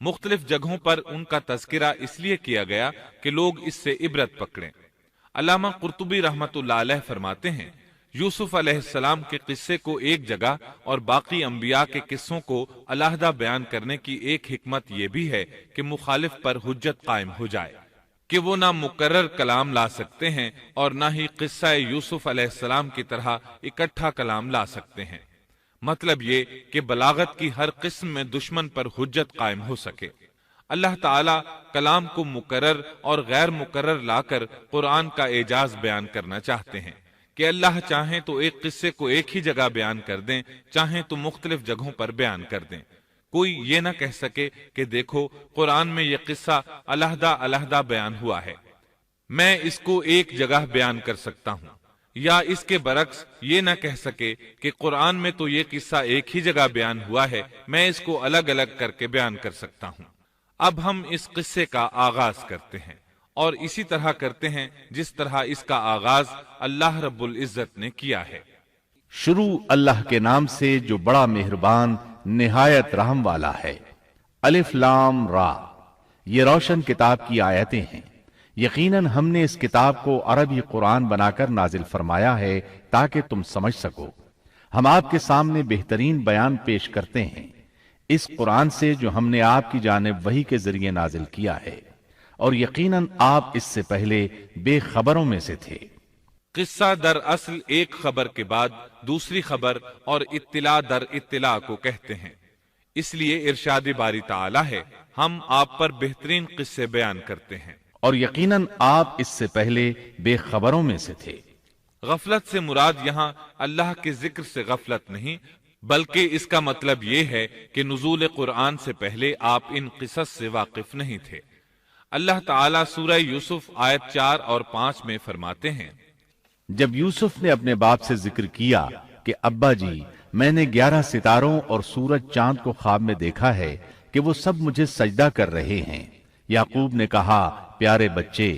مختلف جگہوں پر ان کا تذکرہ اس لیے کیا گیا کہ لوگ اس سے عبرت پکڑیں۔ علامہ قرطبی رحمت اللہ علیہ فرماتے ہیں، یوسف علیہ السلام کے قصے کو ایک جگہ اور باقی انبیاء کے قصوں کو علیحدہ بیان کرنے کی ایک حکمت یہ بھی ہے کہ مخالف پر حجت قائم ہو جائے کہ وہ نہ مکرر کلام لا سکتے ہیں اور نہ ہی قصہ یوسف علیہ السلام کی طرح اکٹھا کلام لا سکتے ہیں۔ مطلب یہ کہ بلاغت کی ہر قسم میں دشمن پر حجت قائم ہو سکے۔ اللہ تعالیٰ کلام کو مکرر اور غیر مکرر لا کر قرآن کا اعجاز بیان کرنا چاہتے ہیں کہ اللہ چاہیں تو ایک قصے کو ایک ہی جگہ بیان کر دیں، چاہیں تو مختلف جگہوں پر بیان کر دیں۔ کوئی یہ نہ کہہ سکے کہ دیکھو قرآن میں یہ قصہ علیحدہ علیحدہ بیان ہوا ہے، میں اس کو ایک جگہ بیان کر سکتا ہوں، یا اس کے برعکس یہ نہ کہہ سکے کہ قرآن میں تو یہ قصہ ایک ہی جگہ بیان ہوا ہے، میں اس کو الگ الگ کر کے بیان کر سکتا ہوں۔ اب ہم اس قصے کا آغاز کرتے ہیں اور اسی طرح کرتے ہیں جس طرح اس کا آغاز اللہ رب العزت نے کیا ہے۔ شروع اللہ کے نام سے جو بڑا مہربان نہایت رحم والا ہے۔ الف لام را، یہ روشن کتاب کی آیتیں ہیں۔ یقیناً ہم نے اس کتاب کو عربی قرآن بنا کر نازل فرمایا ہے تاکہ تم سمجھ سکو۔ ہم آپ کے سامنے بہترین بیان پیش کرتے ہیں اس قرآن سے جو ہم نے آپ کی جانب وحی کے ذریعے نازل کیا ہے، اور یقیناً آپ اس سے پہلے بے خبروں میں سے تھے۔ قصہ در اصل ایک خبر کے بعد دوسری خبر اور اطلاع در اطلاع کو کہتے ہیں، اس لیے ارشاد باری تعالی ہے، ہم آپ پر بہترین قصے بیان کرتے ہیں۔ اور یقیناً آپ اس سے پہلے بے خبروں میں سے تھے۔ غفلت سے مراد یہاں اللہ کے ذکر سے غفلت نہیں، بلکہ اس کا مطلب یہ ہے کہ نزول قرآن سے پہلے آپ ان قصص سے واقف نہیں تھے۔ اللہ تعالیٰ سورہ یوسف آیت 4 اور 5 میں فرماتے ہیں، جب یوسف نے اپنے باپ سے ذکر کیا کہ ابا جی، میں نے 11 ستاروں اور سورج چاند کو خواب میں دیکھا ہے کہ وہ سب مجھے سجدہ کر رہے ہیں، یعقوب نے کہا، پیارے بچے،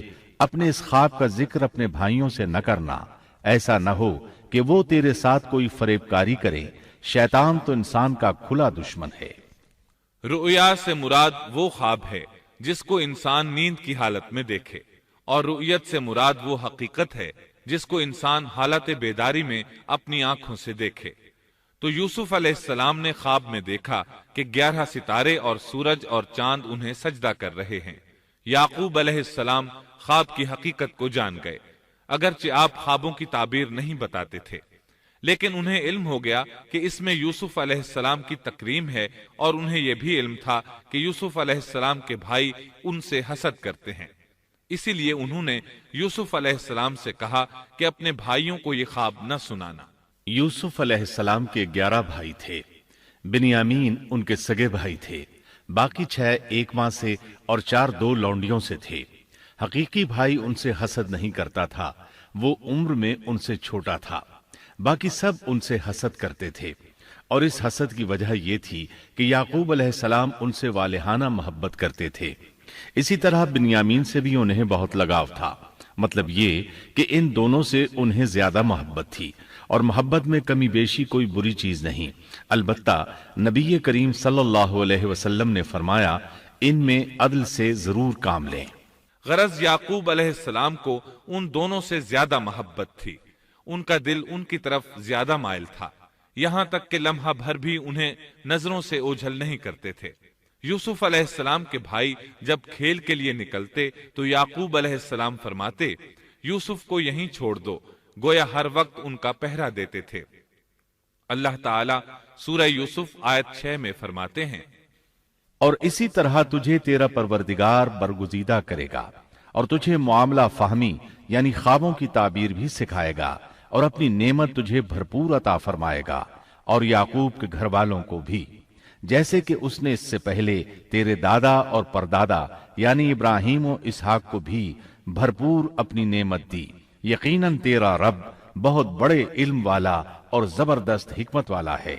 اپنے اس خواب کا ذکر اپنے بھائیوں سے نہ کرنا، ایسا نہ ہو کہ وہ تیرے ساتھ کوئی فریب کاری کرے، شیطان تو انسان کا کھلا دشمن ہے۔ رؤیا سے مراد وہ خواب ہے جس کو انسان نیند کی حالت میں دیکھے، اور رؤیت سے مراد وہ حقیقت ہے جس کو انسان حالت بیداری میں اپنی آنکھوں سے دیکھے۔ تو یوسف علیہ السلام نے خواب میں دیکھا کہ 11 ستارے اور سورج اور چاند انہیں سجدہ کر رہے ہیں۔ یعقوب علیہ السلام خواب کی حقیقت کو جان گئے، اگرچہ آپ خوابوں کی تعبیر نہیں بتاتے تھے، لیکن انہیں علم ہو گیا کہ اس میں یوسف علیہ السلام کی تکریم ہے، اور انہیں یہ بھی علم تھا کہ یوسف علیہ السلام کے بھائی ان سے حسد کرتے ہیں۔ اسی لیے انہوں نے یوسف علیہ السلام سے کہا کہ اپنے بھائیوں کو یہ خواب نہ سنانا۔ یوسف علیہ السلام کے 11 بھائی تھے، بنیامین ان کے سگے بھائی تھے، باقی 6 ایک ماں سے اور 4 2 لونڈیوں سے تھے۔ حقیقی بھائی ان سے حسد نہیں کرتا تھا، وہ عمر میں ان سے چھوٹا تھا، باقی سب ان سے حسد کرتے تھے، اور اس حسد کی وجہ یہ تھی کہ یعقوب علیہ السلام ان سے والہانہ محبت کرتے تھے۔ اسی طرح بنیامین سے بھی انہیں بہت لگاؤ تھا، مطلب یہ کہ ان دونوں سے انہیں زیادہ محبت تھی، اور محبت میں کمی بیشی کوئی بری چیز نہیں، البتہ نبی کریم صلی اللہ علیہ وسلم نے فرمایا، ان میں عدل سے ضرور کام لیں۔ غرض یعقوب علیہ السلام کو ان دونوں سے زیادہ محبت تھی، ان کا دل ان کی طرف زیادہ مائل تھا، یہاں تک کہ لمحہ بھر بھی انہیں نظروں سے اوجھل نہیں کرتے تھے۔ یوسف علیہ السلام کے بھائی جب کھیل کے لیے نکلتے تو یعقوب علیہ السلام فرماتے، یوسف کو یہیں چھوڑ دو، گویا ہر وقت ان کا پہرا دیتے تھے۔ اللہ تعالیٰ سورہ یوسف آیت 6 میں فرماتے ہیں، اور اسی طرح تجھے تیرا پروردگار برگزیدہ کرے گا، اور تجھے معاملہ فہمی یعنی خوابوں کی تعبیر بھی سکھائے گا، اور اپنی نعمت تجھے بھرپور عطا فرمائے گا، اور یعقوب کے گھر والوں کو بھی، جیسے کہ اس نے اس سے پہلے تیرے دادا اور پردادا یعنی ابراہیم و اسحاق کو بھی بھرپور اپنی نعمت دی۔ یقیناً تیرا رب بہت بڑے علم والا اور زبردست حکمت والا ہے۔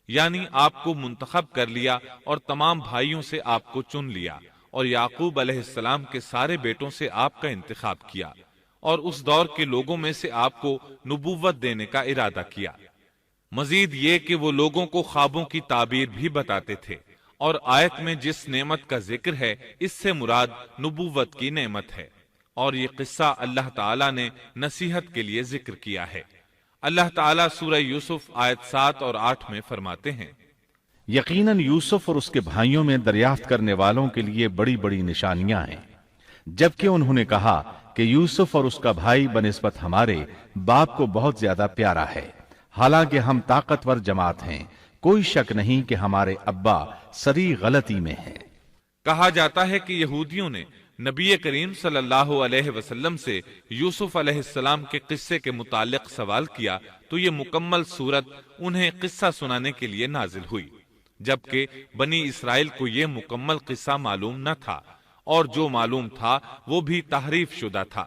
یعنی آپ کو منتخب کر لیا اور تمام بھائیوں سے آپ کو چن لیا، اور یعقوب علیہ السلام کے سارے بیٹوں سے آپ کا انتخاب کیا، اور اس دور کے لوگوں میں سے آپ کو نبوت دینے کا ارادہ کیا۔ مزید یہ کہ وہ لوگوں کو خوابوں کی تعبیر بھی بتاتے تھے، اور آیت میں جس نعمت کا ذکر ہے اس سے مراد نبوت کی نعمت ہے، اور یہ قصہ اللہ تعالیٰ نے نصیحت کے لیے ذکر کیا ہے۔ اللہ تعالیٰ سورہ یوسف آیت 7 اور 8 میں فرماتے ہیں، یقیناً یوسف اور اس کے بھائیوں میں دریافت کرنے والوں کے لیے بڑی بڑی نشانیاں ہیں، جبکہ انہوں نے کہا کہ یوسف اور اس کا بھائی بنسبت ہمارے باپ کو بہت زیادہ پیارا ہے، حالانکہ ہم طاقتور جماعت ہیں، کوئی شک نہیں کہ ہمارے ابا سری غلطی میں ہیں۔ کہا جاتا ہے کہ یہودیوں نے نبی کریم صلی اللہ علیہ وسلم سے یوسف علیہ السلام کے قصے کے متعلق سوال کیا تو یہ مکمل صورت انہیں قصہ سنانے کے لیے نازل ہوئی، جبکہ بنی اسرائیل کو یہ مکمل قصہ معلوم نہ تھا، اور جو معلوم تھا وہ بھی تحریف شدہ تھا۔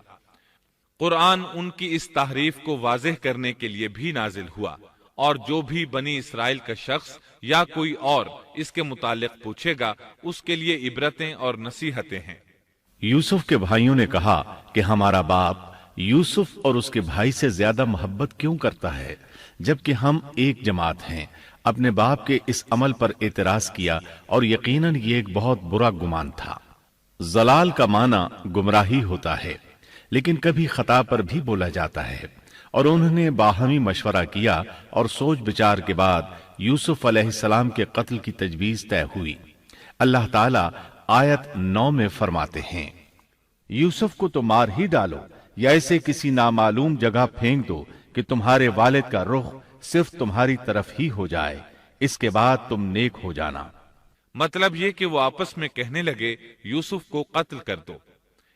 قرآن ان کی اس تحریف کو واضح کرنے کے لیے بھی نازل ہوا، اور جو بھی بنی اسرائیل کا شخص یا کوئی اور اس کے متعلق پوچھے گا اس کے لیے عبرتیں اور نصیحتیں ہیں۔ یوسف کے بھائیوں نے کہا کہ ہمارا باپ یوسف اور اس کے بھائی سے زیادہ محبت کیوں کرتا ہے، جبکہ ہم ایک جماعت ہیں۔ اپنے باپ کے اس عمل پر اعتراض کیا، اور یقیناً یہ ایک بہت برا گمان تھا۔ ضلال کا معنی گمراہی ہوتا ہے، لیکن کبھی خطا پر بھی بولا جاتا ہے، اور انہوں نے باہمی مشورہ کیا اور سوچ بچار کے بعد یوسف علیہ السلام کے قتل کی تجویز طے ہوئی۔ اللہ تعالیٰ آیت 9 میں فرماتے ہیں، یوسف کو تو مار ہی ڈالو یا اسے کسی نامعلوم جگہ پھینک دو کہ تمہارے والد کا رخ صرف تمہاری طرف ہی ہو جائے، اس کے بعد تم نیک ہو جانا۔ مطلب یہ کہ وہ آپس میں کہنے لگے یوسف کو قتل کر دو۔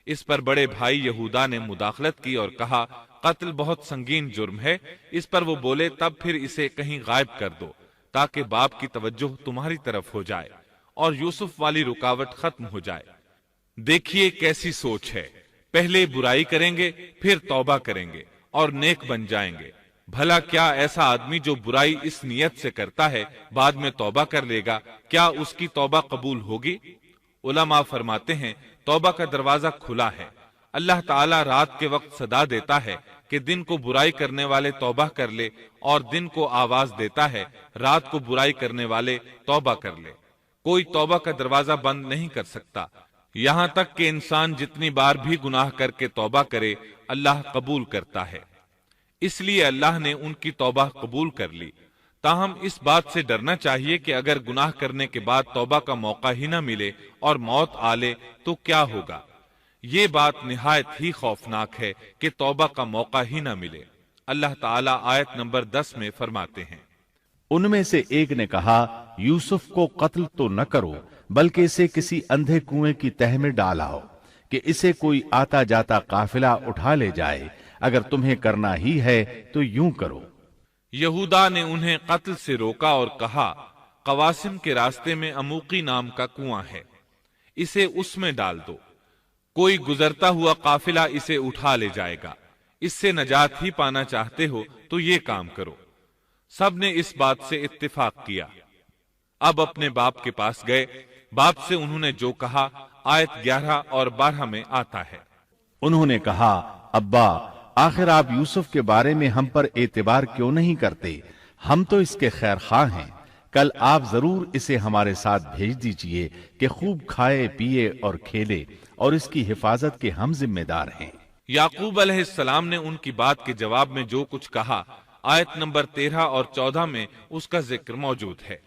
اس پر بڑے بھائی یہودا نے مداخلت کی اور کہا قتل بہت سنگین جرم ہے۔ اس پر وہ بولے تب پھر اسے کہیں غائب کر دو تاکہ باپ کی توجہ تمہاری طرف ہو جائے اور یوسف والی رکاوٹ ختم ہو جائے۔ دیکھیے کیسی سوچ ہے، پہلے برائی کریں گے پھر توبہ کریں گے اور نیک بن جائیں گے۔ بھلا کیا ایسا آدمی جو برائی اس نیت سے کرتا ہے بعد میں توبہ کر لے گا، کیا اس کی توبہ قبول ہوگی؟ علماء فرماتے ہیں توبہ کا دروازہ کھلا ہے۔ اللہ تعالیٰ رات کے وقت صدا دیتا ہے کہ دن کو برائی کرنے والے توبہ کر لے، اور دن کو آواز دیتا ہے رات کو برائی کرنے والے توبہ کر لے۔ کوئی توبہ کا دروازہ بند نہیں کر سکتا، یہاں تک کہ انسان جتنی بار بھی گناہ کر کے توبہ کرے اللہ قبول کرتا ہے۔ اس لیے اللہ نے ان کی توبہ قبول کر لی۔ تاہم اس بات سے ڈرنا چاہیے کہ اگر گناہ کرنے کے بعد توبہ کا موقع ہی نہ ملے اور موت آ لے تو کیا ہوگا؟ یہ بات نہایت ہی خوفناک ہے کہ توبہ کا موقع ہی نہ ملے۔ اللہ تعالیٰ آیت نمبر 10 میں فرماتے ہیں، ان میں سے ایک نے کہا یوسف کو قتل تو نہ کرو بلکہ اسے کسی اندھے کنویں کی تہ میں ڈالاؤ کہ اسے کوئی آتا جاتا قافلہ اٹھا لے جائے، اگر تمہیں کرنا ہی ہے تو یوں کرو۔ یہودا نے انہیں قتل سے روکا اور کہا قواسم کے راستے میں اموقی نام کا کنواں ہے، اسے اس میں ڈال دو، کوئی گزرتا ہوا قافلہ اسے اٹھا لے جائے گا، اس سے نجات ہی پانا چاہتے ہو تو یہ کام کرو۔ سب نے اس بات سے اتفاق کیا۔ اب اپنے باپ کے پاس گئے، باپ سے انہوں نے جو کہا آیت 11 اور 12 میں آتا ہے، انہوں نے کہا ابا آخر آپ یوسف کے بارے میں ہم پر اعتبار کیوں نہیں کرتے؟ ہم تو اس کے خیر خواہ ہیں، کل آپ ضرور اسے ہمارے ساتھ بھیج دیجئے کہ خوب کھائے پیے اور کھیلے، اور اس کی حفاظت کے ہم ذمہ دار ہیں۔ یعقوب علیہ السلام نے ان کی بات کے جواب میں جو کچھ کہا آیت نمبر 13 اور 14 میں اس کا ذکر موجود ہے۔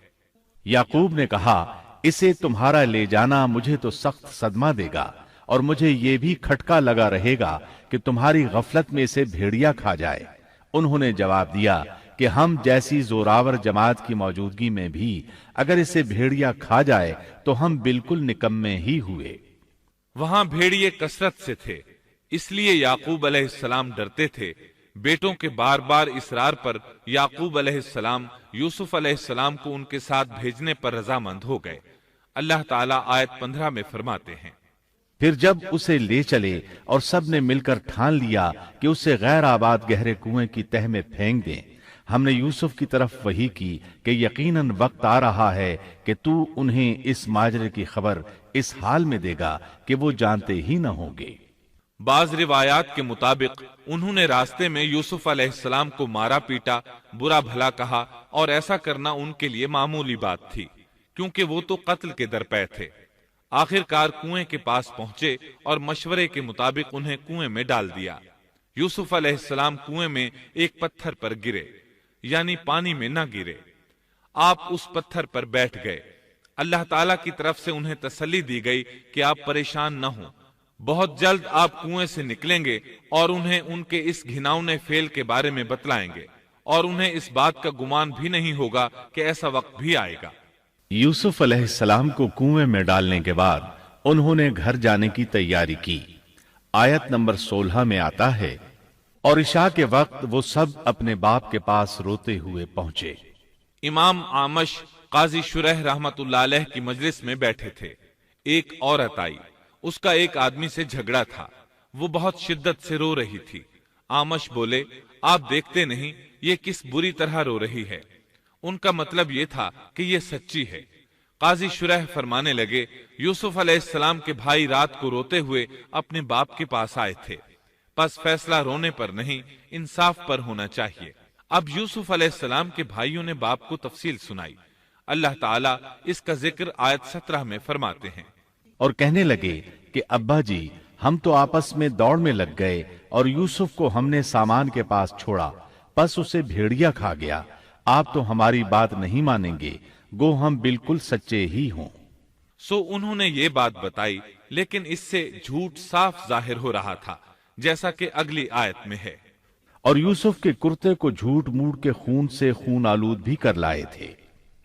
یعقوب نے کہا اسے تمہارا لے جانا مجھے تو سخت صدمہ دے گا، اور مجھے یہ بھی کھٹکا لگا رہے گا کہ تمہاری غفلت میں اسے بھیڑیا کھا جائے۔ انہوں نے جواب دیا کہ ہم جیسی زوراور جماعت کی موجودگی میں بھی اگر اسے بھیڑیا کھا جائے تو ہم بالکل نکمے ہی ہوئے۔ وہاں بھیڑیے کثرت سے تھے، اس لیے یعقوب علیہ السلام ڈرتے تھے۔ بیٹوں کے بار بار اصرار پر یعقوب علیہ السلام یوسف علیہ السلام کو ان کے ساتھ بھیجنے پر رضامند ہو گئے۔ اللہ تعالیٰ آیت 15 میں فرماتے ہیں، پھر جب اسے لے چلے اور سب نے مل کر ٹھان لیا کہ اسے غیر آباد گہرے کنویں کی تہ میں پھینک دیں، ہم نے یوسف کی طرف وحی کی کہ یقیناً وقت آ رہا ہے کہ تو انہیں اس ماجرے کی خبر اس حال میں دے گا کہ وہ جانتے ہی نہ ہوں گے۔ بعض روایات کے مطابق انہوں نے راستے میں یوسف علیہ السلام کو مارا پیٹا، برا بھلا کہا، اور ایسا کرنا ان کے لیے معمولی بات تھی، کیونکہ وہ تو قتل کے درپے تھے۔ آخر کار کنویں کے پاس پہنچے اور مشورے کے مطابق انہیں کنویں میں ڈال دیا۔ یوسف علیہ السلام کنویں میں ایک پتھر پر گرے، یعنی پانی میں نہ گرے۔ آپ اس پتھر پر بیٹھ گئے۔ اللہ تعالیٰ کی طرف سے انہیں تسلی دی گئی کہ آپ پریشان نہ ہوں، بہت جلد آپ کنویں سے نکلیں گے اور انہیں ان کے اس گھناؤنے فعل کے بارے میں بتلائیں گے، اور انہیں اس بات کا گمان بھی نہیں ہوگا کہ ایسا وقت بھی آئے گا۔ یوسف علیہ السلام کو کنویں میں ڈالنے کے بعد انہوں نے گھر جانے کی تیاری کی۔ آیت نمبر 16 میں آتا ہے، اور عشاء کے وقت وہ سب اپنے باپ کے پاس روتے ہوئے پہنچے۔ امام عامش قاضی شرح رحمت اللہ علیہ کی مجلس میں بیٹھے تھے۔ ایک عورت آئی، اس کا ایک آدمی سے جھگڑا تھا، وہ بہت شدت سے رو رہی تھی۔ عامش بولے، آپ دیکھتے نہیں یہ کس بری طرح رو رہی ہے؟ ان کا مطلب یہ تھا کہ یہ سچی ہے۔ قاضی شرح فرمانے لگے، یوسف علیہ السلام کے بھائی رات کو روتے ہوئے اپنے باپ کے پاس آئے تھے، پس فیصلہ رونے پر نہیں انصاف پر ہونا چاہیے۔ اب یوسف علیہ السلام کے بھائیوں نے باپ کو تفصیل سنائی۔ اللہ تعالیٰ اس کا ذکر آیت 17 میں فرماتے ہیں، اور کہنے لگے کہ ابا جی، ہم تو آپس میں دوڑ میں لگ گئے اور یوسف کو ہم نے سامان کے پاس چھوڑا، پس اسے بھیڑیا کھا گیا۔ آپ تو ہماری بات نہیں مانیں گے، گو ہم بالکل سچے ہی ہوں۔ سو انہوں نے یہ بات بتائی، لیکن اس سے جھوٹ صاف ظاہر ہو رہا تھا، جیسا کہ اگلی آیت میں ہے۔ اور یوسف کے کرتے کو جھوٹ موڑ کے خون سے خون آلود بھی کر لائے تھے۔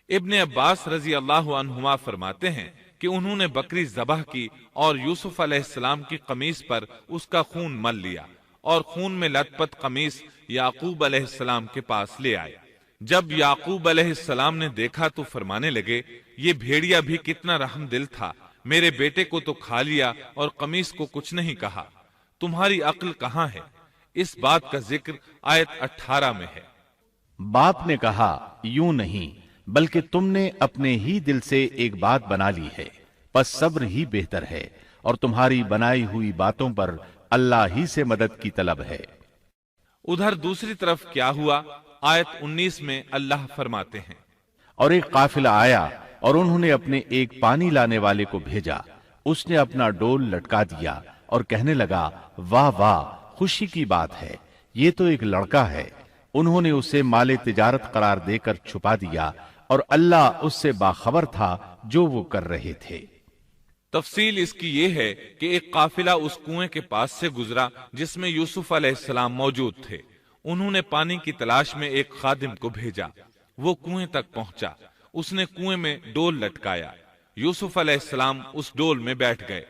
ابن عباس رضی اللہ عنہما فرماتے ہیں کہ انہوں نے بکری ذبح کی اور یوسف علیہ السلام کی قمیص پر اس کا خون مل لیا، اور خون میں لت پت قمیص یعقوب علیہ السلام کے پاس لے آئے۔ جب یعقوب علیہ السلام نے دیکھا تو فرمانے لگے، یہ بھیڑیا بھی کتنا رحم دل تھا، میرے بیٹے کو تو کھا لیا اور قمیص کو کچھ نہیں کہا، تمہاری عقل کہاں ہے؟ اس بات کا ذکر آیت 18 میں ہے۔ باپ نے کہا، یوں نہیں، بلکہ تم نے اپنے ہی دل سے ایک بات بنا لی ہے، پس صبر ہی بہتر ہے، اور تمہاری بنائی ہوئی باتوں پر اللہ ہی سے مدد کی طلب ہے۔ ادھر دوسری طرف کیا ہوا؟ آیت 19 میں اللہ فرماتے ہیں، اور ایک قافلہ آیا اور انہوں نے اپنے ایک پانی لانے والے کو بھیجا، اس نے اپنا ڈول لٹکا دیا اور کہنے لگا، واہ واہ، خوشی کی بات ہے، یہ تو ایک لڑکا ہے۔ انہوں نے اسے مال تجارت قرار دے کر چھپا دیا، اور اللہ اس سے باخبر تھا جو وہ کر رہے تھے۔ تفصیل اس کی یہ ہے کہ ایک قافلہ اس کنویں کے پاس سے گزرا جس میں یوسف علیہ السلام موجود تھے۔ انہوں نے پانی کی تلاش میں ایک خادم کو بھیجا، وہ کنویں تک پہنچا، اس نے کنویں میں ڈول لٹکایا، یوسف علیہ السلام اس ڈول میں بیٹھ گئے۔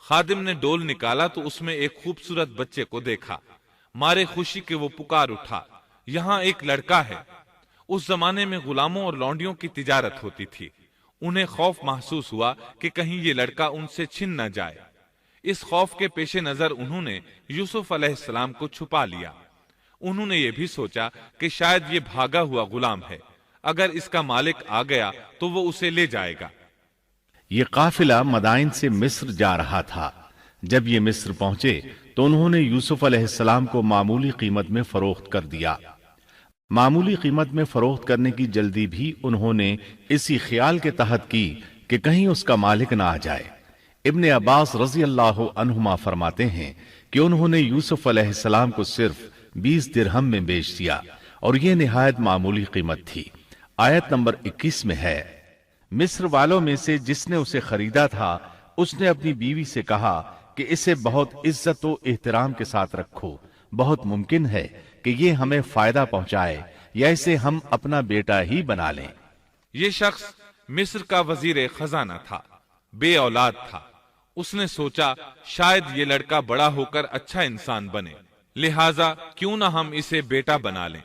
خادم نے ڈول نکالا تو اس میں ایک خوبصورت بچے کو دیکھا، مارے خوشی کے وہ پکار اٹھا، یہاں ایک لڑکا ہے۔ اس زمانے میں غلاموں اور لونڈیوں کی تجارت ہوتی تھی، انہیں خوف محسوس ہوا کہ کہیں یہ لڑکا ان سے چھن نہ جائے۔ اس خوف کے پیش نظر انہوں نے یوسف علیہ السلام کو چھپا لیا۔ انہوں نے یہ بھی سوچا کہ شاید یہ بھاگا ہوا غلام ہے، اگر اس کا مالک آ گیا تو وہ اسے لے جائے گا۔ یہ قافلہ مدائن سے مصر جا رہا تھا۔ جب یہ مصر پہنچے تو انہوں نے یوسف علیہ السلام کو معمولی قیمت میں فروخت کر دیا۔ معمولی قیمت میں فروخت کرنے کی جلدی بھی انہوں نے اسی خیال کے تحت کی کہ کہیں اس کا مالک نہ آ جائے۔ ابن عباس رضی اللہ عنہما فرماتے ہیں کہ انہوں نے یوسف علیہ السلام کو صرف 20 درہم میں بیچ دیا، اور یہ نہایت معمولی قیمت تھی۔ آیت نمبر 21 میں ہے، مصر والوں میں سے جس نے اسے خریدا تھا، اس نے اپنی بیوی سے کہا کہ اسے بہت عزت و احترام کے ساتھ رکھو، بہت ممکن ہے کہ یہ ہمیں فائدہ پہنچائے یا اسے ہم اپنا بیٹا ہی بنا لیں۔ یہ شخص مصر کا وزیر خزانہ تھا، بے اولاد تھا۔ اس نے سوچا شاید یہ لڑکا بڑا ہو کر اچھا انسان بنے، لہٰذا کیوں نہ ہم اسے بیٹا بنا لیں۔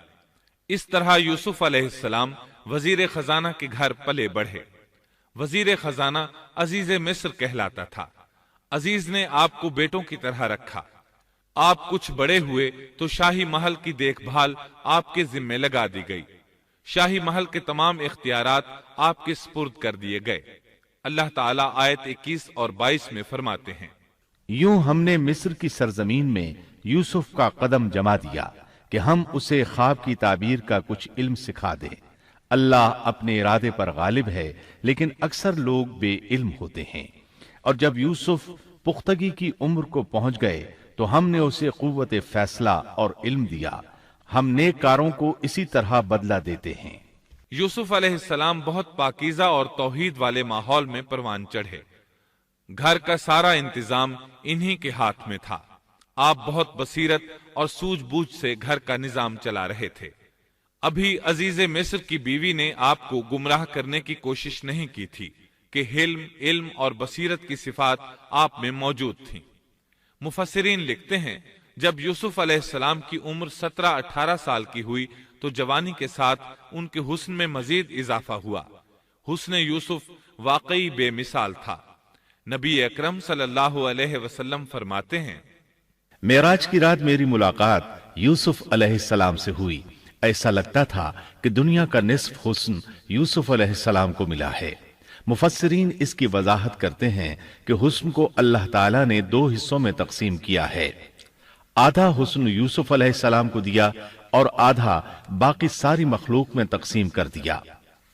اس طرح یوسف علیہ السلام وزیر خزانہ کے گھر پلے بڑھے۔ وزیر خزانہ عزیز مصر کہلاتا تھا۔ عزیز نے آپ کو بیٹوں کی طرح رکھا۔ آپ کچھ بڑے ہوئے تو شاہی محل کی دیکھ بھال آپ کے ذمے لگا دی گئی، شاہی محل کے تمام اختیارات آپ کے سپرد کر دیے گئے۔ اللہ تعالیٰ آیت 21 اور 22 میں فرماتے ہیں، یوں ہم نے مصر کی سرزمین میں یوسف کا قدم جما دیا کہ ہم اسے خواب کی تعبیر کا کچھ علم سکھا دیں۔ اللہ اپنے ارادے پر غالب ہے، لیکن اکثر لوگ بے علم ہوتے ہیں۔ اور جب یوسف پختگی کی عمر کو پہنچ گئے تو ہم نے اسے قوت فیصلہ اور علم دیا۔ ہم نیک کاروں کو اسی طرح بدلہ دیتے ہیں۔ یوسف علیہ السلام بہت پاکیزہ اور توحید والے ماحول میں پروان چڑھے۔ گھر کا سارا انتظام انہی کے ہاتھ میں تھا۔ آپ بہت بصیرت اور سوجھ بوجھ سے گھر کا نظام چلا رہے تھے۔ ابھی عزیز مصر کی بیوی نے آپ کو گمراہ کرنے کی کوشش نہیں کی تھی کہ حلم، علم اور بصیرت کی صفات آپ میں موجود تھیں۔ مفسرین لکھتے ہیں جب یوسف علیہ السلام کی عمر 17-18 سال کی ہوئی تو جوانی کے ساتھ ان کے حسن میں مزید اضافہ ہوا۔ حسن یوسف واقعی بے مثال تھا۔ نبی اکرم صلی اللہ علیہ وسلم فرماتے ہیں، معراج کی رات میری ملاقات یوسف علیہ السلام سے ہوئی۔ ایسا لگتا تھا کہ دنیا کا نصف حسن یوسف علیہ السلام کو ملا ہے۔ مفسرین اس کی وضاحت کرتے ہیں کہ حسن کو اللہ تعالیٰ نے 2 حصوں میں تقسیم کیا ہے۔ آدھا حسن یوسف علیہ السلام کو دیا اور آدھا باقی ساری مخلوق میں تقسیم کر دیا۔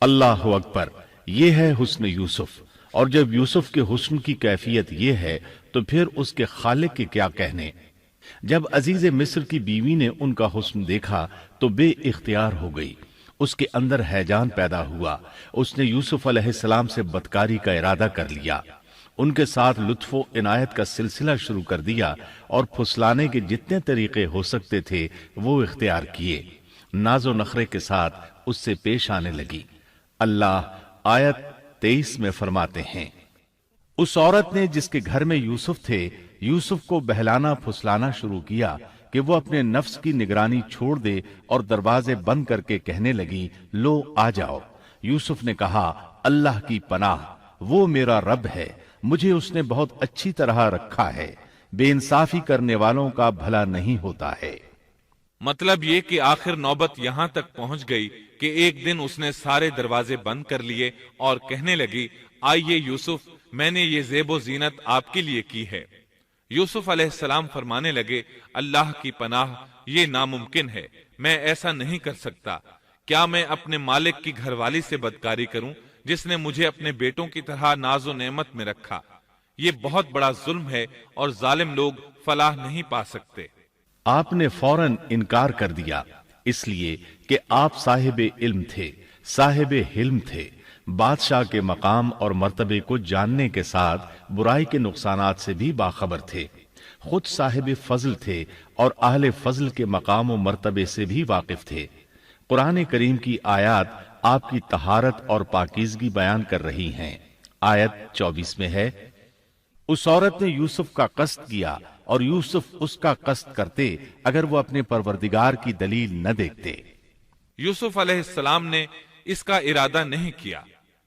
اللہ اکبر، یہ ہے حسن یوسف۔ اور جب یوسف کے حسن کی کیفیت یہ ہے تو پھر اس کے خالق کے کیا کہنے۔ جب عزیز مصر کی بیوی نے ان کا حسن دیکھا تو بے اختیار ہو گئی۔ اس کے اندر ہیجان پیدا ہوا۔ اس نے یوسف علیہ السلام سے بدکاری کا ارادہ کر لیا۔ ان کے ساتھ لطف و عنایت کا سلسلہ شروع کر دیا اور پھسلانے کے جتنے طریقے ہو سکتے تھے وہ اختیار کیے۔ ناز و نخرے کے ساتھ اس سے پیش آنے لگی۔ اللہ آیت 23 میں فرماتے ہیں، اس عورت نے جس کے گھر میں یوسف تھے یوسف کو بہلانا پھسلانا شروع کیا کہ وہ اپنے نفس کی نگرانی چھوڑ دے اور دروازے بند کر کے کہنے لگی، لو آ جاؤ۔ یوسف نے کہا، اللہ کی پناہ، وہ میرا رب ہے، مجھے اس نے بہت اچھی طرح رکھا ہے، بے انصافی کرنے والوں کا بھلا نہیں ہوتا ہے۔ مطلب یہ کہ آخر نوبت یہاں تک پہنچ گئی کہ ایک دن اس نے سارے دروازے بند کر لیے اور کہنے لگی، آئیے یوسف، میں نے یہ زیب و زینت آپ کے لیے کی ہے۔ یوسف علیہ السلام فرمانے لگے، اللہ کی پناہ، یہ ناممکن ہے، میں ایسا نہیں کر سکتا۔ کیا میں اپنے مالک کی گھر والی سے بدکاری کروں جس نے مجھے اپنے بیٹوں کی طرح ناز و نعمت میں رکھا؟ یہ بہت بڑا ظلم ہے اور ظالم لوگ فلاح نہیں پا سکتے۔ آپ نے فوراً انکار کر دیا، اس لیے کہ آپ صاحب علم تھے، صاحب حلم تھے، بادشاہ کے مقام اور مرتبے کو جاننے کے ساتھ برائی کے نقصانات سے بھی باخبر تھے، خود صاحب فضل تھے اور اہل فضل کے مقام و مرتبے سے بھی واقف تھے۔ قرآن کریم کی آیات آپ کی طہارت اور پاکیزگی بیان کر رہی ہیں۔ آیت 24 میں ہے، اس عورت نے یوسف کا قصد کیا اور یوسف اس کا قصد کرتے اگر وہ اپنے پروردگار کی دلیل نہ دیکھتے۔ یوسف علیہ السلام نے اس کا ارادہ نہیں کیا،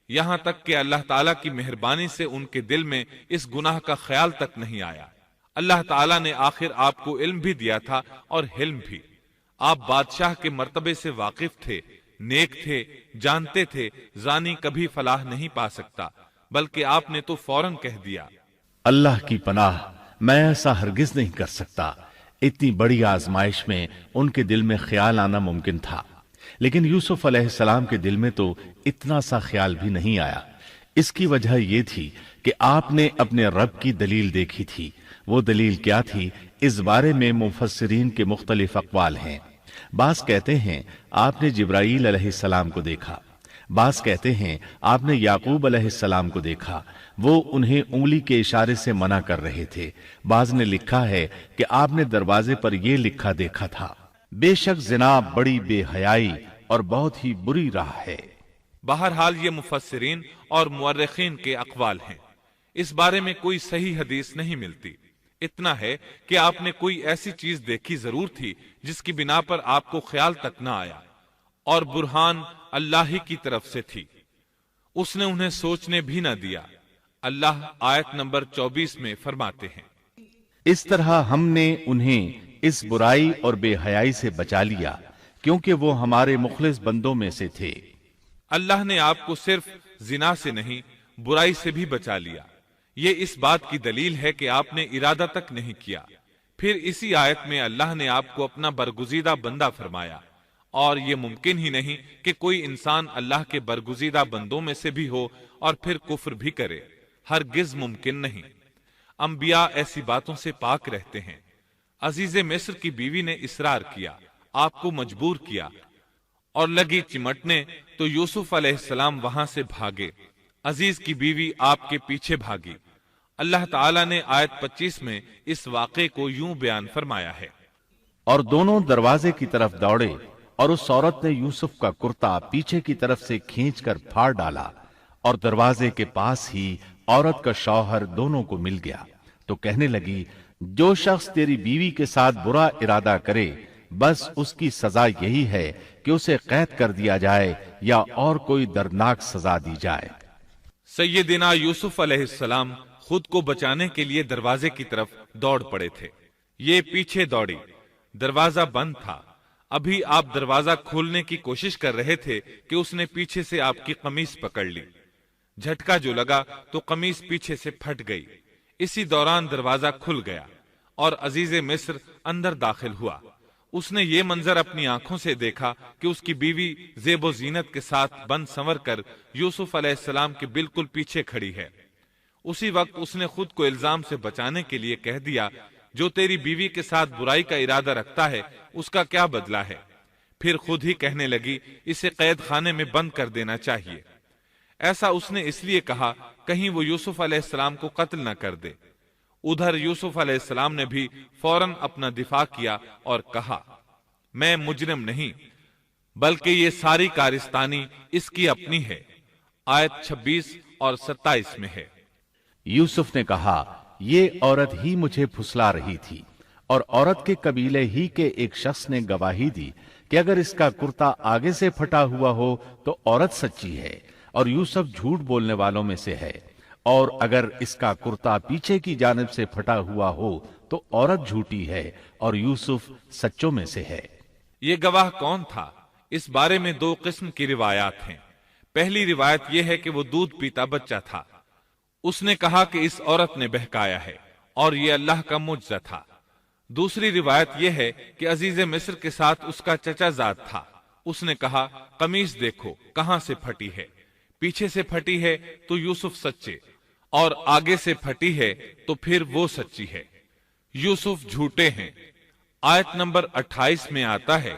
یہاں تک کہ اللہ تعالیٰ کی مہربانی سے ان کے دل میں اس گناہ کا خیال تک نہیں آیا۔ اللہ تعالیٰ نے آخر آپ کو علم بھی دیا تھا اور حلم بھی۔ آپ بادشاہ کے مرتبے سے واقف تھے، نیک تھے، جانتے تھے زانی کبھی فلاح نہیں پا سکتا، بلکہ آپ نے تو فوراً کہہ دیا، اللہ کی پناہ، میں ایسا ہرگز نہیں کر سکتا۔ اتنی بڑی آزمائش میں ان کے دل میں خیال آنا ممکن تھا، لیکن یوسف علیہ السلام کے دل میں تو اتنا سا خیال بھی نہیں آیا۔ اس کی وجہ یہ تھی کہ آپ نے اپنے رب کی دلیل دیکھی تھی۔ وہ دلیل کیا تھی، اس بارے میں مفسرین کے مختلف اقوال ہیں۔ بعض کہتے ہیں آپ نے جبرائیل علیہ السلام کو دیکھا، بعض کہتے ہیں آپ نے یعقوب علیہ السلام کو دیکھا، وہ انہیں انگلی کے اشارے سے منع کر رہے تھے۔ بعض نے لکھا ہے کہ آپ نے دروازے پر یہ لکھا دیکھا تھا، بے شک زنا بڑی بے حیائی اور بہت ہی بری راہ ہے۔ بہرحال یہ مفسرین اور مورخین کے اقوال ہیں، اس بارے میں کوئی صحیح حدیث نہیں ملتی۔ اتنا ہے کہ آپ نے کوئی ایسی چیز دیکھی ضرور تھی جس کی بنا پر آپ کو خیال تک نہ آیا، اور برہان اللہ ہی کی طرف سے تھی، اس نے انہیں سوچنے بھی نہ دیا۔ اللہ آیت نمبر 24 میں فرماتے ہیں، اس طرح ہم نے انہیں اس برائی اور بے حیائی سے بچا لیا کیونکہ وہ ہمارے مخلص بندوں میں سے تھے۔ اللہ نے آپ کو صرف زنا سے نہیں برائی سے بھی بچا لیا۔ یہ اس بات کی دلیل ہے کہ آپ نے ارادہ تک نہیں کیا۔ پھر اسی آیت میں اللہ نے آپ کو اپنا برگزیدہ بندہ فرمایا اور یہ ممکن ہی نہیں کہ کوئی انسان اللہ کے برگزیدہ بندوں میں سے بھی ہو اور پھر کفر بھی کرے، ہرگز ممکن نہیں۔ انبیاء ایسی باتوں سے پاک رہتے ہیں۔ عزیز مصر کی بیوی نے اصرار کیا، آپ کو مجبور کیا اور لگی چمٹنے تو یوسف علیہ السلام وہاں سے بھاگے۔ عزیز کی بیوی آپ کے پیچھے بھاگی۔ اللہ تعالیٰ نے آیت 25 میں اس واقعے کو یوں بیان فرمایا ہے، اور دونوں دروازے کی طرف دوڑے، اور اس عورت نے یوسف کا کرتا پیچھے کی طرف سے کھینچ کر پھاڑ ڈالا، اور دروازے کے پاس ہی عورت کا شوہر دونوں کو مل گیا، تو کہنے لگی، جو شخص تیری بیوی کے ساتھ برا ارادہ کرے بس اس کی سزا یہی ہے کہ اسے قید کر دیا جائے یا اور کوئی دردناک سزا دی جائے۔ سیدنا یوسف علیہ السلام خود کو بچانے کے لیے دروازے کی طرف دوڑ پڑے تھے۔ یہ پیچھے دوڑی، دروازہ بند تھا۔ ابھی آپ دروازہ کھولنے کی کوشش کر رہے تھے کہ اس نے پیچھے سے آپ کی قمیص پکڑ لی۔ جھٹکا جو لگا تو قمیص پیچھے سے پھٹ گئی۔ اسی دوران دروازہ کھل گیا اور عزیز مصر اندر داخل ہوا۔ اس نے یہ منظر اپنی آنکھوں سے دیکھا کہ اس کی بیوی زیب و زینت کے ساتھ بند سنور کر یوسف علیہ السلام کے بالکل پیچھے کھڑی ہے۔ اسی وقت اس نے خود کو الزام سے بچانے کے لیے کہہ دیا، جو تیری بیوی کے ساتھ برائی کا ارادہ رکھتا ہے اس کا کیا بدلہ ہے؟ پھر خود ہی کہنے لگی، اسے قید خانے میں بند کر دینا چاہیے۔ ایسا اس نے اس لیے کہا کہیں وہ یوسف علیہ السلام کو قتل نہ کر دے۔ ادھر یوسف علیہ السلام نے بھی فوراً اپنا دفاع کیا اور کہا، میں مجرم نہیں، بلکہ یہ ساری کارستانی اس کی اپنی ہے۔ آیت 26 اور 27 میں ہے۔ یوسف نے کہا، یہ عورت ہی مجھے پھسلا رہی تھی، اور عورت کے قبیلے ہی کے ایک شخص نے گواہی دی کہ اگر اس کا کرتا آگے سے پھٹا ہوا ہو تو عورت سچی ہے اور یوسف جھوٹ بولنے والوں میں سے ہے، اور اگر اس کا کرتا پیچھے کی جانب سے پھٹا ہوا ہو تو عورت جھوٹی ہے اور یوسف سچوں میں سے ہے۔ یہ گواہ کون تھا؟ اس بارے میں دو قسم کی روایات ہیں۔ پہلی روایت یہ ہے کہ وہ دودھ پیتا بچہ تھا۔ اس نے کہا کہ اس عورت نے بہکایا ہے اور یہ اللہ کا معجزہ تھا۔ دوسری روایت یہ ہے کہ عزیز مصر کے ساتھ اس کا چچا زاد تھا۔ اس نے کہا، قمیص دیکھو کہاں سے پھٹی ہے، پیچھے سے پھٹی ہے تو یوسف سچے، اور آگے سے پھٹی ہے تو پھر وہ سچی ہے، یوسف جھوٹے ہیں۔ آیت نمبر 28 میں آتا ہے،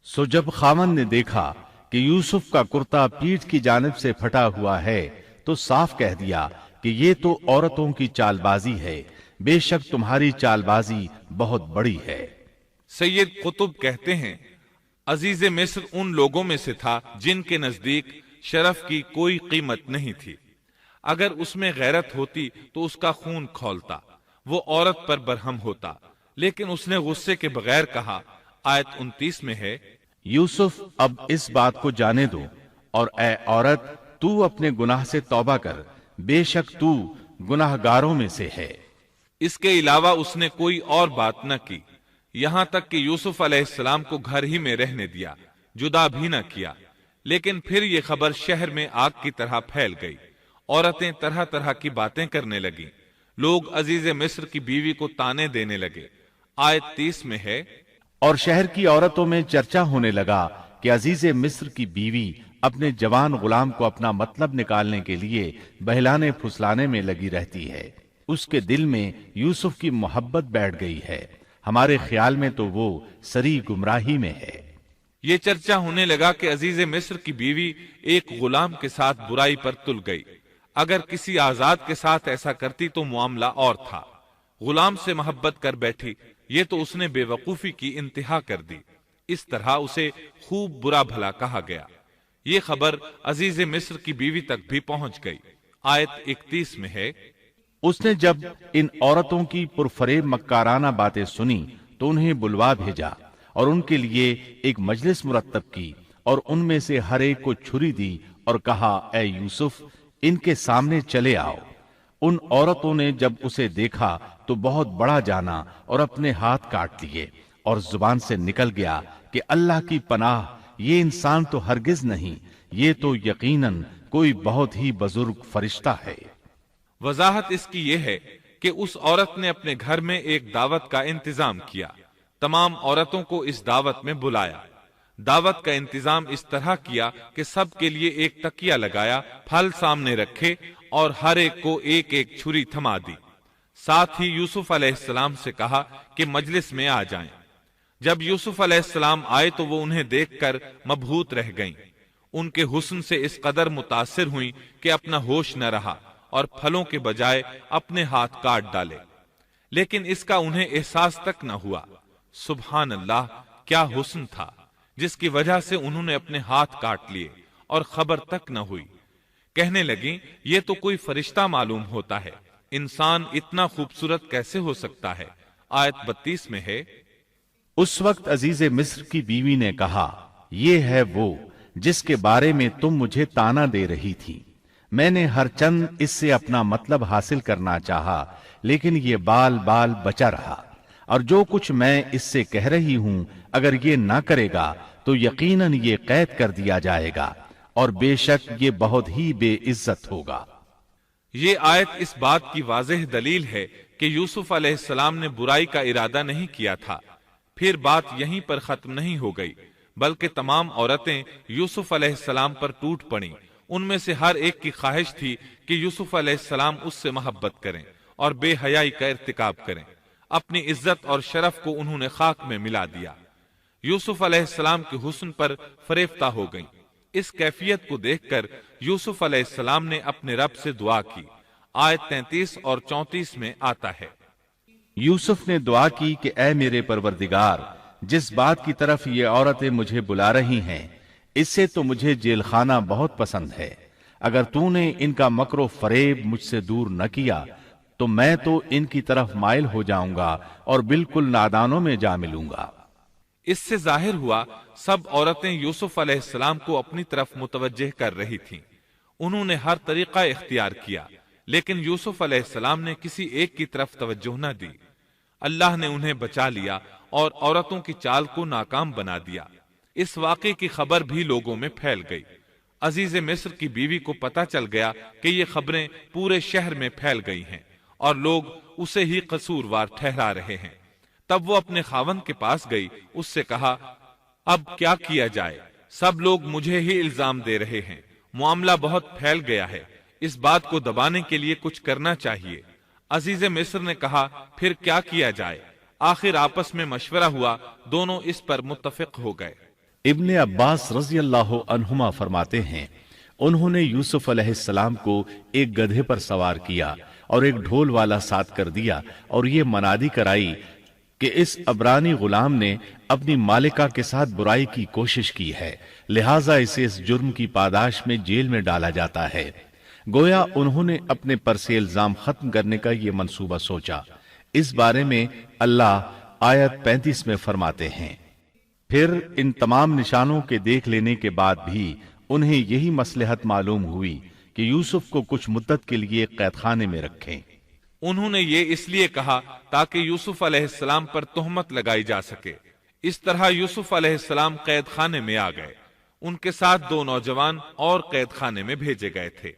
سو جب خاوند نے دیکھا کہ یوسف کا کرتا پیٹھ کی جانب سے پھٹا ہوا ہے تو صاف کہہ دیا کہ یہ تو عورتوں کی چال بازی ہے، بے شک تمہاری چال بازی بہت بڑی ہے۔ سید قطب کہتے ہیں، عزیز مصر ان لوگوں میں سے تھا جن کے نزدیک شرف کی کوئی قیمت نہیں تھی۔ اگر اس میں غیرت ہوتی تو اس کا خون کھولتا، وہ عورت پر برہم ہوتا، لیکن اس نے غصے کے بغیر کہا۔ آیت 29 میں ہے، یوسف اب اس بات کو جانے دو، اور اے عورت تو اپنے گناہ سے توبہ کر، بے شک تو گناہ گاروں میں سے ہے۔ اس کے علاوہ اس نے کوئی اور بات نہ کی، یہاں تک کہ یوسف علیہ السلام کو گھر ہی میں رہنے دیا، جدا بھی نہ کیا۔ لیکن پھر یہ خبر شہر میں آگ کی طرح پھیل گئی، عورتیں طرح طرح کی باتیں کرنے لگیں، لوگ عزیز مصر کی بیوی کو تانے دینے لگے۔ آیت 30 میں ہے، اور شہر کی عورتوں میں چرچا ہونے لگا کہ عزیز مصر کی بیوی اپنے جوان غلام کو اپنا مطلب نکالنے کے لیے بہلانے پھسلانے میں لگی رہتی ہے، اس کے دل میں یوسف کی محبت بیٹھ گئی ہے، ہمارے خیال میں تو وہ سری گمراہی میں ہے۔ یہ چرچا ہونے لگا کہ عزیز مصر کی بیوی ایک غلام کے ساتھ برائی پر تل گئی۔ اگر کسی آزاد کے ساتھ ایسا کرتی تو معاملہ اور تھا، غلام سے محبت کر بیٹھی، یہ تو اس نے بے وقوفی کی انتہا کر دی۔ اس طرح اسے خوب برا بھلا کہا گیا۔ یہ خبر عزیز مصر کی بیوی تک بھی پہنچ گئی۔ آیت 31 میں ہے، اس نے جب ان عورتوں کی پرفریب مکارانہ باتیں سنی تو انہیں بلوا بھیجا اور ان کے لیے ایک مجلس مرتب کی، اور ان میں سے ہر ایک کو چھری دی اور کہا، اے یوسف ان کے سامنے چلے آؤ۔ ان عورتوں نے جب اسے دیکھا تو بہت بڑا جانا اور اپنے ہاتھ کاٹ لیے، اور زبان سے نکل گیا کہ اللہ کی پناہ، یہ انسان تو ہرگز نہیں، یہ تو یقیناً کوئی بہت ہی بزرگ فرشتہ ہے۔ وضاحت اس کی یہ ہے کہ اس عورت نے اپنے گھر میں ایک دعوت کا انتظام کیا، تمام عورتوں کو اس دعوت میں بلایا۔ دعوت کا انتظام اس طرح کیا کہ سب کے لیے ایک تکیہ لگایا، پھل سامنے رکھے اور ہر ایک کو ایک ایک چھری تھما دی۔ ساتھ ہی یوسف علیہ السلام سے کہا کہ مجلس میں آ جائیں۔ جب یوسف علیہ السلام آئے تو وہ انہیں دیکھ کر مبہوت رہ گئیں۔ ان کے حسن سے اس قدر متاثر ہوئیں کہ اپنا ہوش نہ رہا اور پھلوں کے بجائے اپنے ہاتھ کاٹ ڈالے، لیکن اس کا انہیں احساس تک نہ ہوا۔ سبحان اللہ، کیا حسن تھا جس کی وجہ سے انہوں نے اپنے ہاتھ کاٹ لیے اور خبر تک نہ ہوئی۔ کہنے لگیں یہ تو کوئی فرشتہ معلوم ہوتا ہے، انسان اتنا خوبصورت کیسے ہو سکتا ہے۔ آیت 32 میں ہے، اس وقت عزیز مصر کی بیوی نے کہا، یہ ہے وہ جس کے بارے میں تم مجھے تانا دے رہی تھی۔ میں نے ہر چند اس سے اپنا مطلب حاصل کرنا چاہا، لیکن یہ بال بال بچا رہا، اور جو کچھ میں اس سے کہہ رہی ہوں اگر یہ نہ کرے گا تو یقیناً یہ قید کر دیا جائے گا، اور بے شک یہ بہت ہی بے عزت ہوگا۔ یہ آیت اس بات کی واضح دلیل ہے کہ یوسف علیہ السلام نے برائی کا ارادہ نہیں کیا تھا۔ پھر بات یہیں پر ختم نہیں ہو گئی، بلکہ تمام عورتیں یوسف علیہ السلام پر ٹوٹ پڑیں۔ ان میں سے ہر ایک کی خواہش تھی کہ یوسف علیہ السلام اس سے محبت کریں اور بے حیائی کا ارتکاب کریں۔ اپنی عزت اور شرف کو انہوں نے خاک میں ملا دیا۔ یوسف علیہ السلام کے حسن پر فریفتہ ہو گئیں۔ اس کیفیت کو دیکھ کر یوسف علیہ السلام نے اپنے رب سے دعا کی۔ آیت 33 اور 34 میں آتا ہے، یوسف نے دعا کی کہ اے میرے پروردگار، جس بات کی طرف یہ عورتیں مجھے بلا رہی ہیں اس سے تو مجھے جیل خانہ بہت پسند ہے۔ اگر تو نے ان کا مکر و فریب مجھ سے دور نہ کیا تو میں تو ان کی طرف مائل ہو جاؤں گا اور بالکل نادانوں میں جا ملوں گا۔ اس سے ظاہر ہوا سب عورتیں یوسف علیہ السلام کو اپنی طرف متوجہ کر رہی تھیں۔ انہوں نے ہر طریقہ اختیار کیا، لیکن یوسف علیہ السلام نے کسی ایک کی طرف توجہ نہ دی۔ اللہ نے انہیں بچا لیا اور عورتوں کی چال کو ناکام بنا دیا۔ اس واقعے کی خبر بھی لوگوں میں پھیل گئی۔ عزیز مصر کی بیوی کو پتہ چل گیا کہ یہ خبریں پورے شہر میں پھیل گئی ہیں اور لوگ اسے ہی قصوروار ٹھہرا رہے ہیں۔ تب وہ اپنے خاوند کے پاس گئی، اس سے کہا، اب کیا کیا جائے؟ سب لوگ مجھے ہی الزام دے رہے ہیں، معاملہ بہت پھیل گیا ہے، اس بات کو دبانے کے لیے کچھ کرنا چاہیے۔ عزیز مصر نے کہا، پھر کیا کیا جائے؟ آخر آپس میں مشورہ ہوا، دونوں اس پر متفق ہو گئے۔ ابن عباس رضی اللہ عنہما فرماتے ہیں، انہوں نے یوسف علیہ السلام کو ایک گدھے پر سوار کیا اور ایک ڈھول والا ساتھ کر دیا اور یہ منادی کرائی کہ اس عبرانی غلام نے اپنی مالکہ کے ساتھ برائی کی کوشش کی ہے، لہٰذا اسے اس جرم کی پاداش میں جیل میں ڈالا جاتا ہے۔ گویا انہوں نے اپنے پر سے الزام ختم کرنے کا یہ منصوبہ سوچا۔ اس بارے میں اللہ آیت 35 میں فرماتے ہیں، پھر ان تمام نشانوں کے دیکھ لینے کے بعد بھی انہیں یہی مصلحت معلوم ہوئی کہ یوسف کو کچھ مدت کے لیے قید خانے میں رکھیں۔ انہوں نے یہ اس لیے کہا تاکہ یوسف علیہ السلام پر تہمت لگائی جا سکے۔ اس طرح یوسف علیہ السلام قید خانے میں آ گئے۔ ان کے ساتھ 2 نوجوان اور قید خانے میں بھیجے گئے تھے۔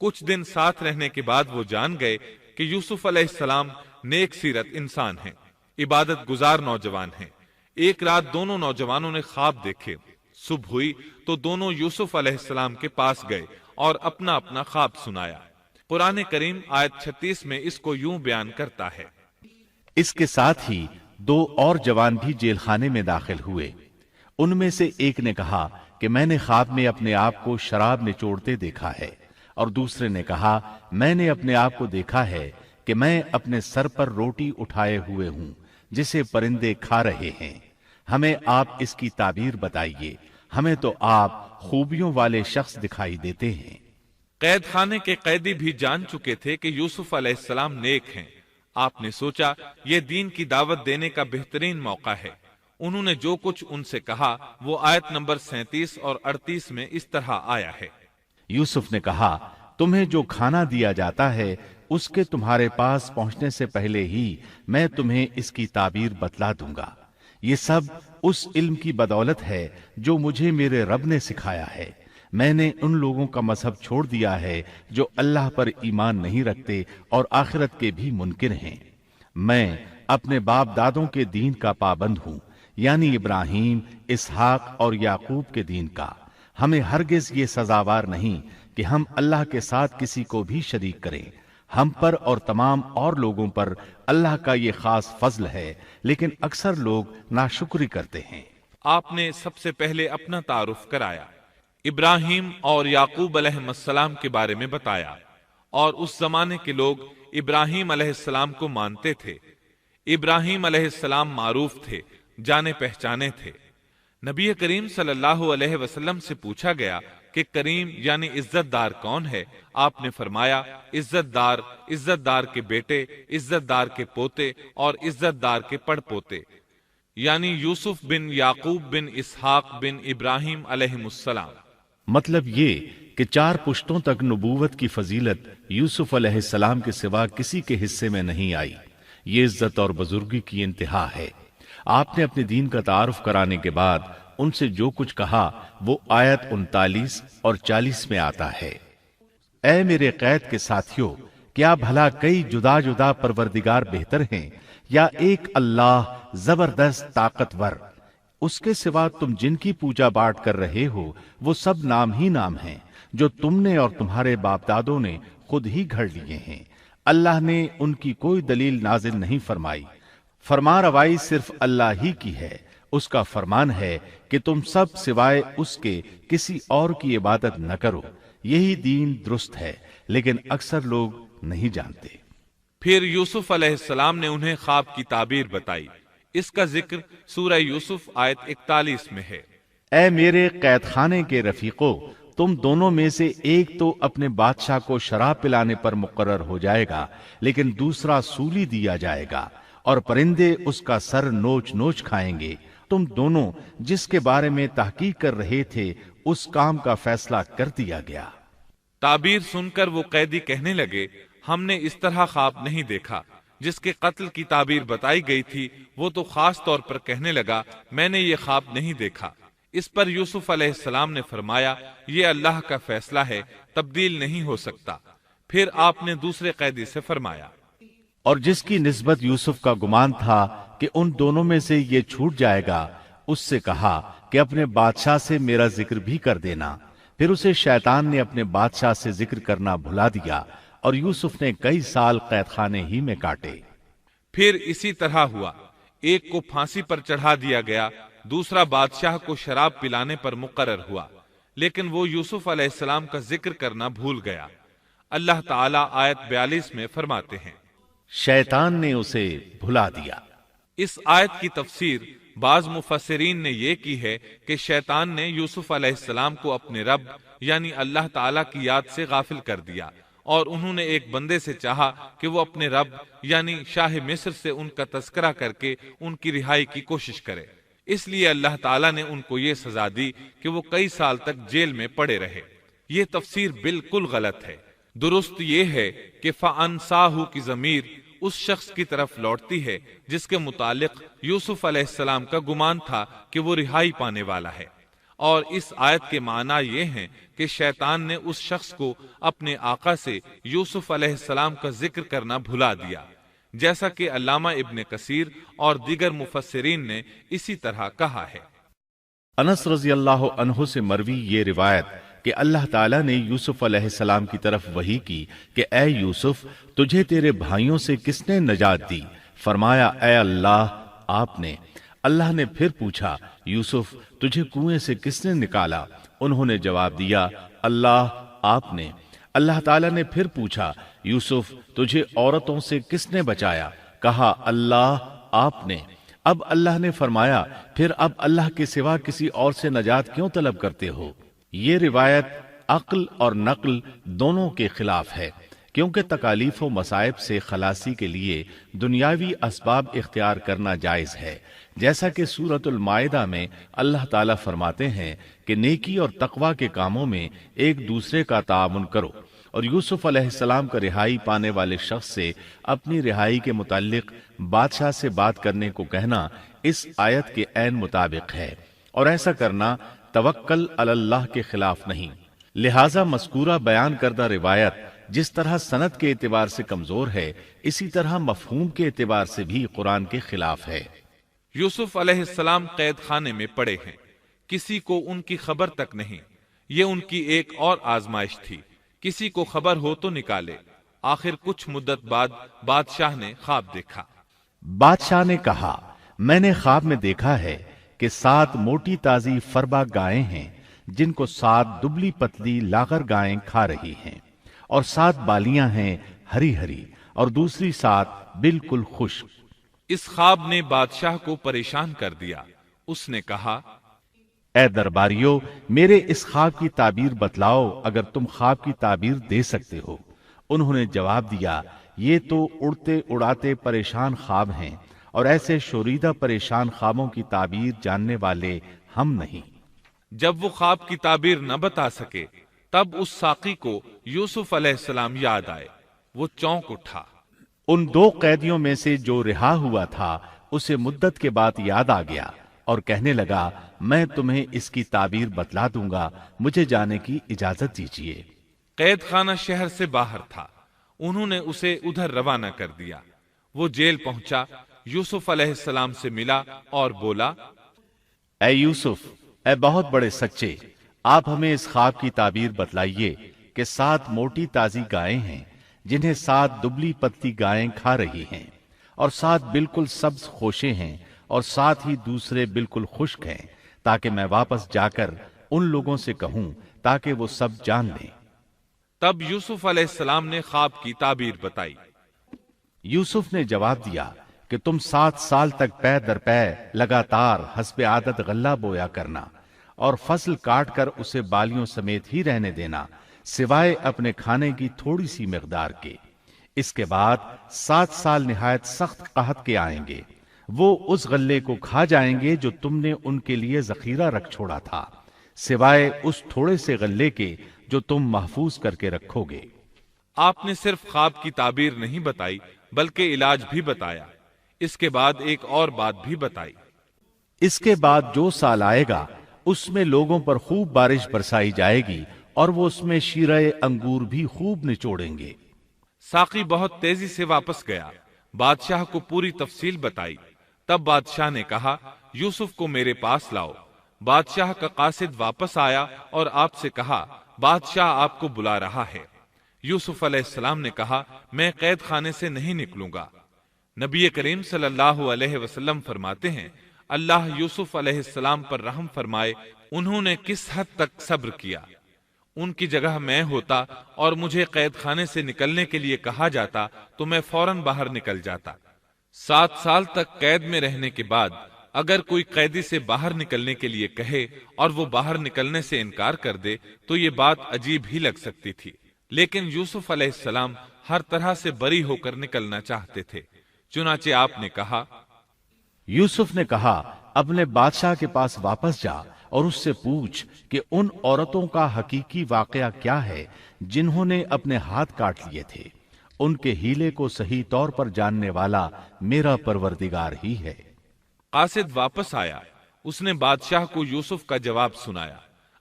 کچھ دن ساتھ رہنے کے بعد وہ جان گئے کہ یوسف علیہ السلام نیک سیرت انسان ہیں، عبادت گزار نوجوان ہیں۔ ایک رات دونوں نوجوانوں نے خواب دیکھے۔ صبح ہوئی تو دونوں یوسف علیہ السلام کے پاس گئے اور اپنا اپنا خواب سنایا۔ قرآن کریم آیت 36 میں اس کو یوں بیان کرتا ہے، اس کے ساتھ ہی 2 اور جوان بھی جیل خانے میں داخل ہوئے۔ ان میں سے ایک نے کہا کہ میں نے خواب میں اپنے آپ کو شراب نچوڑتے دیکھا ہے، اور دوسرے نے کہا میں نے اپنے آپ کو دیکھا ہے کہ میں اپنے سر پر روٹی اٹھائے ہوئے ہوں جسے پرندے کھا رہے ہیں۔ ہمیں آپ اس کی تعبیر بتائیے، ہمیں تو آپ خوبیوں والے شخص دکھائی دیتے ہیں۔ قید خانے کے قیدی بھی جان چکے تھے کہ یوسف علیہ السلام نیک ہیں۔ آپ نے سوچا یہ دین کی دعوت دینے کا بہترین موقع ہے۔ انہوں نے جو کچھ ان سے کہا وہ آیت نمبر 37 اور 38 میں اس طرح آیا ہے، یوسف نے کہا تمہیں جو کھانا دیا جاتا ہے اس کے تمہارے پاس پہنچنے سے پہلے ہی میں تمہیں اس کی تعبیر بتلا دوں گا۔ یہ سب اس علم کی بدولت ہے جو مجھے میرے رب نے سکھایا ہے۔ میں نے ان لوگوں کا مذہب چھوڑ دیا ہے جو اللہ پر ایمان نہیں رکھتے اور آخرت کے بھی منکر ہیں۔ میں اپنے باپ دادوں کے دین کا پابند ہوں۔ یعنی ابراہیم، اسحاق اور یعقوب کے دین کا۔ ہمیں ہرگز یہ سزاوار نہیں کہ ہم اللہ کے ساتھ کسی کو بھی شریک کریں۔ ہم پر اور تمام اور لوگوں پر اللہ کا یہ خاص فضل ہے، لیکن اکثر لوگ ناشکری کرتے ہیں۔ آپ نے سب سے پہلے اپنا تعارف کرایا، ابراہیم اور یعقوب علیہ السلام کے بارے میں بتایا، اور اس زمانے کے لوگ ابراہیم علیہ السلام کو مانتے تھے۔ ابراہیم علیہ السلام معروف تھے، جانے پہچانے تھے۔ نبی کریم صلی اللہ علیہ وسلم سے پوچھا گیا کہ کریم یعنی عزت دار کون ہے؟ آپ نے فرمایا عزت دار کے بیٹے، عزت دار کے پوتے اور عزت دار کے پڑ پوتے، یعنی یوسف بن یعقوب بن اسحاق بن ابراہیم علیہ السلام۔ مطلب یہ کہ 4 پشتوں تک نبوت کی فضیلت یوسف علیہ السلام کے سوا کسی کے حصے میں نہیں آئی۔ یہ عزت اور بزرگی کی انتہا ہے۔ آپ نے اپنے دین کا تعارف کرانے کے بعد ان سے جو کچھ کہا وہ آیت 39 اور 40 میں آتا ہے۔ اے میرے قید کے ساتھیوں، کیا بھلا کئی جدا جدا پروردگار بہتر ہیں یا ایک اللہ زبردست طاقتور؟ اس کے سوا تم جن کی پوجا باٹ کر رہے ہو وہ سب نام ہی نام ہیں جو تم نے اور تمہارے باپ دادوں نے خود ہی گھڑ لیے ہیں۔ اللہ نے ان کی کوئی دلیل نازل نہیں فرمائی۔ فرما روائی صرف اللہ ہی کی ہے۔ اس کا فرمان ہے کہ تم سب سوائے اس کے کسی اور کی عبادت نہ کرو۔ یہی دین درست ہے، لیکن اکثر لوگ نہیں جانتے۔ پھر یوسف علیہ السلام نے انہیں خواب کی تعبیر بتائی۔ اس کا ذکر سورہ یوسف آیت 41 میں ہے۔ اے میرے قید خانے کے رفیقو، تم دونوں میں سے ایک تو اپنے بادشاہ کو شراب پلانے پر مقرر ہو جائے گا، لیکن دوسرا سولی دیا جائے گا، اور پرندے اس کا سر نوچ نوچ کھائیں گے۔ تم دونوں جس کے بارے میں تحقیق کر رہے تھے اس کام کا فیصلہ کر دیا گیا۔ تعبیر سن کر وہ قیدی کہنے لگے، ہم نے اس طرح خواب نہیں دیکھا۔ جس کے قتل کی تعبیر بتائی گئی تھی وہ تو خاص طور پر کہنے لگا، میں نے یہ خواب نہیں دیکھا۔ اس پر یوسف علیہ السلام نے فرمایا، یہ اللہ کا فیصلہ ہے، تبدیل نہیں ہو سکتا۔ پھر آپ نے دوسرے قیدی سے فرمایا، اور جس کی نسبت یوسف کا گمان تھا کہ ان دونوں میں سے یہ چھوٹ جائے گا، اس سے کہا کہ اپنے بادشاہ سے میرا ذکر بھی کر دینا۔ پھر اسے شیطان نے اپنے بادشاہ سے ذکر کرنا بھلا دیا، اور یوسف نے کئی سال قید خانے ہی میں کاٹے۔ پھر اسی طرح ہوا، ایک کو پھانسی پر چڑھا دیا گیا، دوسرا بادشاہ کو شراب پلانے پر مقرر ہوا، لیکن وہ یوسف علیہ السلام کا ذکر کرنا بھول گیا۔ اللہ تعالیٰ آیت 42 میں فرماتے ہیں، شیطان نے اسے بھلا دیا۔ اس آیت کی تفسیر بعض مفسرین نے یہ کی ہے کہ شیطان نے یوسف علیہ السلام کو اپنے رب یعنی اللہ تعالیٰ کی یاد سے غافل کر دیا، اور انہوں نے ایک بندے سے چاہا کہ وہ اپنے رب یعنی شاہ مصر سے ان کا تذکرہ کر کے ان کی رہائی کی کوشش کرے۔ اس لیے اللہ تعالیٰ نے ان کو یہ سزا دی کہ وہ کئی سال تک جیل میں پڑے رہے۔ یہ تفسیر بالکل غلط ہے۔ درست یہ ہے کہ فَأَنْسَاهُ کی ضمیر اس شخص کی طرف لوٹتی ہے جس کے متعلق یوسف علیہ السلام کا گمان تھا کہ وہ رہائی پانے والا ہے، اور اس آیت کے معنی یہ ہیں کہ شیطان نے اس شخص کو اپنے آقا سے یوسف علیہ السلام کا ذکر کرنا بھلا دیا، جیسا کہ علامہ ابن کثیر اور دیگر مفسرین نے اسی طرح کہا ہے۔ انس رضی اللہ عنہ سے مروی یہ روایت کہ اللہ تعالیٰ نے یوسف علیہ السلام کی طرف وحی کی کہ اے یوسف، تجھے تیرے بھائیوں سے کس نے نجات دی؟ فرمایا، اے اللہ، آپ نے۔ اللہ نے پھر پوچھا، یوسف، تجھے کنویں سے کس نے نکالا؟ انہوں نے جواب دیا، اللہ، آپ نے۔ اللہ تعالیٰ نے پھر پوچھا، یوسف، تجھے عورتوں سے کس نے بچایا؟ کہا، اللہ، آپ نے۔ اب اللہ نے فرمایا، پھر اب اللہ کے سوا کسی اور سے نجات کیوں طلب کرتے ہو؟ یہ روایت عقل اور نقل دونوں کے خلاف ہے، کیونکہ تکالیف و مصائب سے خلاصی کے لیے دنیاوی اسباب اختیار کرنا جائز ہے، جیسا کہ سورۃ المائدہ میں اللہ تعالیٰ فرماتے ہیں کہ نیکی اور تقوی کے کاموں میں ایک دوسرے کا تعاون کرو، اور یوسف علیہ السلام کا رہائی پانے والے شخص سے اپنی رہائی کے متعلق بادشاہ سے بات کرنے کو کہنا اس آیت کے عین مطابق ہے، اور ایسا کرنا توکل علی اللہ کے خلاف نہیں۔ لہذا مذکورہ بیان کردہ روایت جس طرح سند کے اعتبار سے کمزور ہے، اسی طرح مفہوم کے اعتبار سے بھی قرآن کے خلاف ہے۔ یوسف علیہ السلام قید خانے میں پڑے ہیں، کسی کو ان کی خبر تک نہیں۔ یہ ان کی ایک اور آزمائش تھی، کسی کو خبر ہو تو نکالے۔ آخر کچھ مدت بعد بادشاہ نے خواب دیکھا۔ بادشاہ نے کہا، میں نے خواب میں دیکھا ہے کہ 7 موٹی تازی فربا گائیں ہیں جن کو 7 دبلی پتلی لاغر گائیں کھا رہی ہیں، اور 7 بالیاں ہیں ہری ہری اور دوسری 7 بالکل خشک۔ اس خواب نے بادشاہ کو پریشان کر دیا۔ اس نے کہا، اے درباریو، میرے اس خواب کی تعبیر بتلاؤ اگر تم خواب کی تعبیر دے سکتے ہو۔ انہوں نے جواب دیا، یہ تو اڑتے اڑاتے پریشان خواب ہیں، اور ایسے شوریدہ پریشان خوابوں کی تعبیر جاننے والے ہم نہیں۔ جب وہ خواب کی تعبیر نہ بتا سکے تب اس ساقی کو یوسف علیہ السلام یاد آئے۔ وہ چونک اٹھا۔ ان 2 قیدیوں میں سے جو رہا ہوا تھا اسے مدت کے بعد یاد آ گیا اور کہنے لگا، میں تمہیں اس کی تعبیر بتلا دوں گا، مجھے جانے کی اجازت دیجیے۔ قید خانہ شہر سے باہر تھا، انہوں نے اسے ادھر روانہ کر دیا۔ وہ جیل پہنچا، یوسف علیہ السلام سے ملا اور بولا، اے یوسف، اے بہت بڑے سچے، آپ ہمیں اس خواب کی تعبیر بتلائیے کہ 7 موٹی تازی گائیں ہیں جنہیں 7 دبلی پتلی گائیں کھا رہی ہیں، اور 7 بالکل سبز خوشے ہیں، اور 7 ہی دوسرے بالکل خشک ہیں، تاکہ میں واپس جا کر ان لوگوں سے کہوں تاکہ وہ سب جان لیں۔ تب یوسف علیہ السلام نے خواب کی تعبیر بتائی۔ یوسف نے جواب دیا کہ تم 7 سال تک پے در پے لگاتار حسب عادت غلہ بویا کرنا، اور فصل کاٹ کر اسے بالیوں سمیت ہی رہنے دینا، سوائے اپنے کھانے کی تھوڑی سی مقدار کے۔ اس کے بعد 7 سال نہایت سخت قحط کے آئیں گے، وہ اس غلے کو کھا جائیں گے جو تم نے ان کے لیے ذخیرہ رکھ چھوڑا تھا، سوائے اس تھوڑے سے غلے کے جو تم محفوظ کر کے رکھو گے۔ آپ نے صرف خواب کی تعبیر نہیں بتائی بلکہ علاج بھی بتایا۔ اس کے بعد ایک اور بات بھی بتائی۔ اس کے بعد جو سال آئے گا اس میں لوگوں پر خوب بارش برسائی جائے گی، اور وہ اس میں شیرہ انگور بھی خوب نچوڑیں گے۔ ساقی بہت تیزی سے واپس گیا، بادشاہ کو پوری تفصیل بتائی۔ تب بادشاہ نے کہا، یوسف کو میرے پاس لاؤ۔ بادشاہ کا قاصد واپس آیا اور آپ سے کہا، بادشاہ آپ کو بلا رہا ہے۔ یوسف علیہ السلام نے کہا، میں قید خانے سے نہیں نکلوں گا۔ نبی کریم صلی اللہ علیہ وسلم فرماتے ہیں، اللہ یوسف علیہ السلام پر رحم فرمائے، انہوں نے کس حد تک صبر کیا۔ ان کی جگہ میں ہوتا اور مجھے قید خانے سے نکلنے کے لیے کہا جاتا تو میں فوراً باہر نکل جاتا۔ 7 سال تک قید میں رہنے کے بعد اگر کوئی قیدی سے باہر نکلنے کے لیے کہے اور وہ باہر نکلنے سے انکار کر دے تو یہ بات عجیب ہی لگ سکتی تھی، لیکن یوسف علیہ السلام ہر طرح سے بری ہو کر نکلنا چاہتے تھے۔ چنانچہ آپ نے کہا، یوسف نے کہا، اپنے بادشاہ کے پاس واپس جا اور اس سے پوچھ کہ ان عورتوں کا حقیقی واقعہ کیا ہے جنہوں نے اپنے ہاتھ کاٹ لیے تھے۔ ان کے ہیلے کو صحیح طور پر جاننے والا میرا پروردگار ہی ہے۔ قاصد واپس آیا، اس نے بادشاہ کو یوسف کا جواب سنایا۔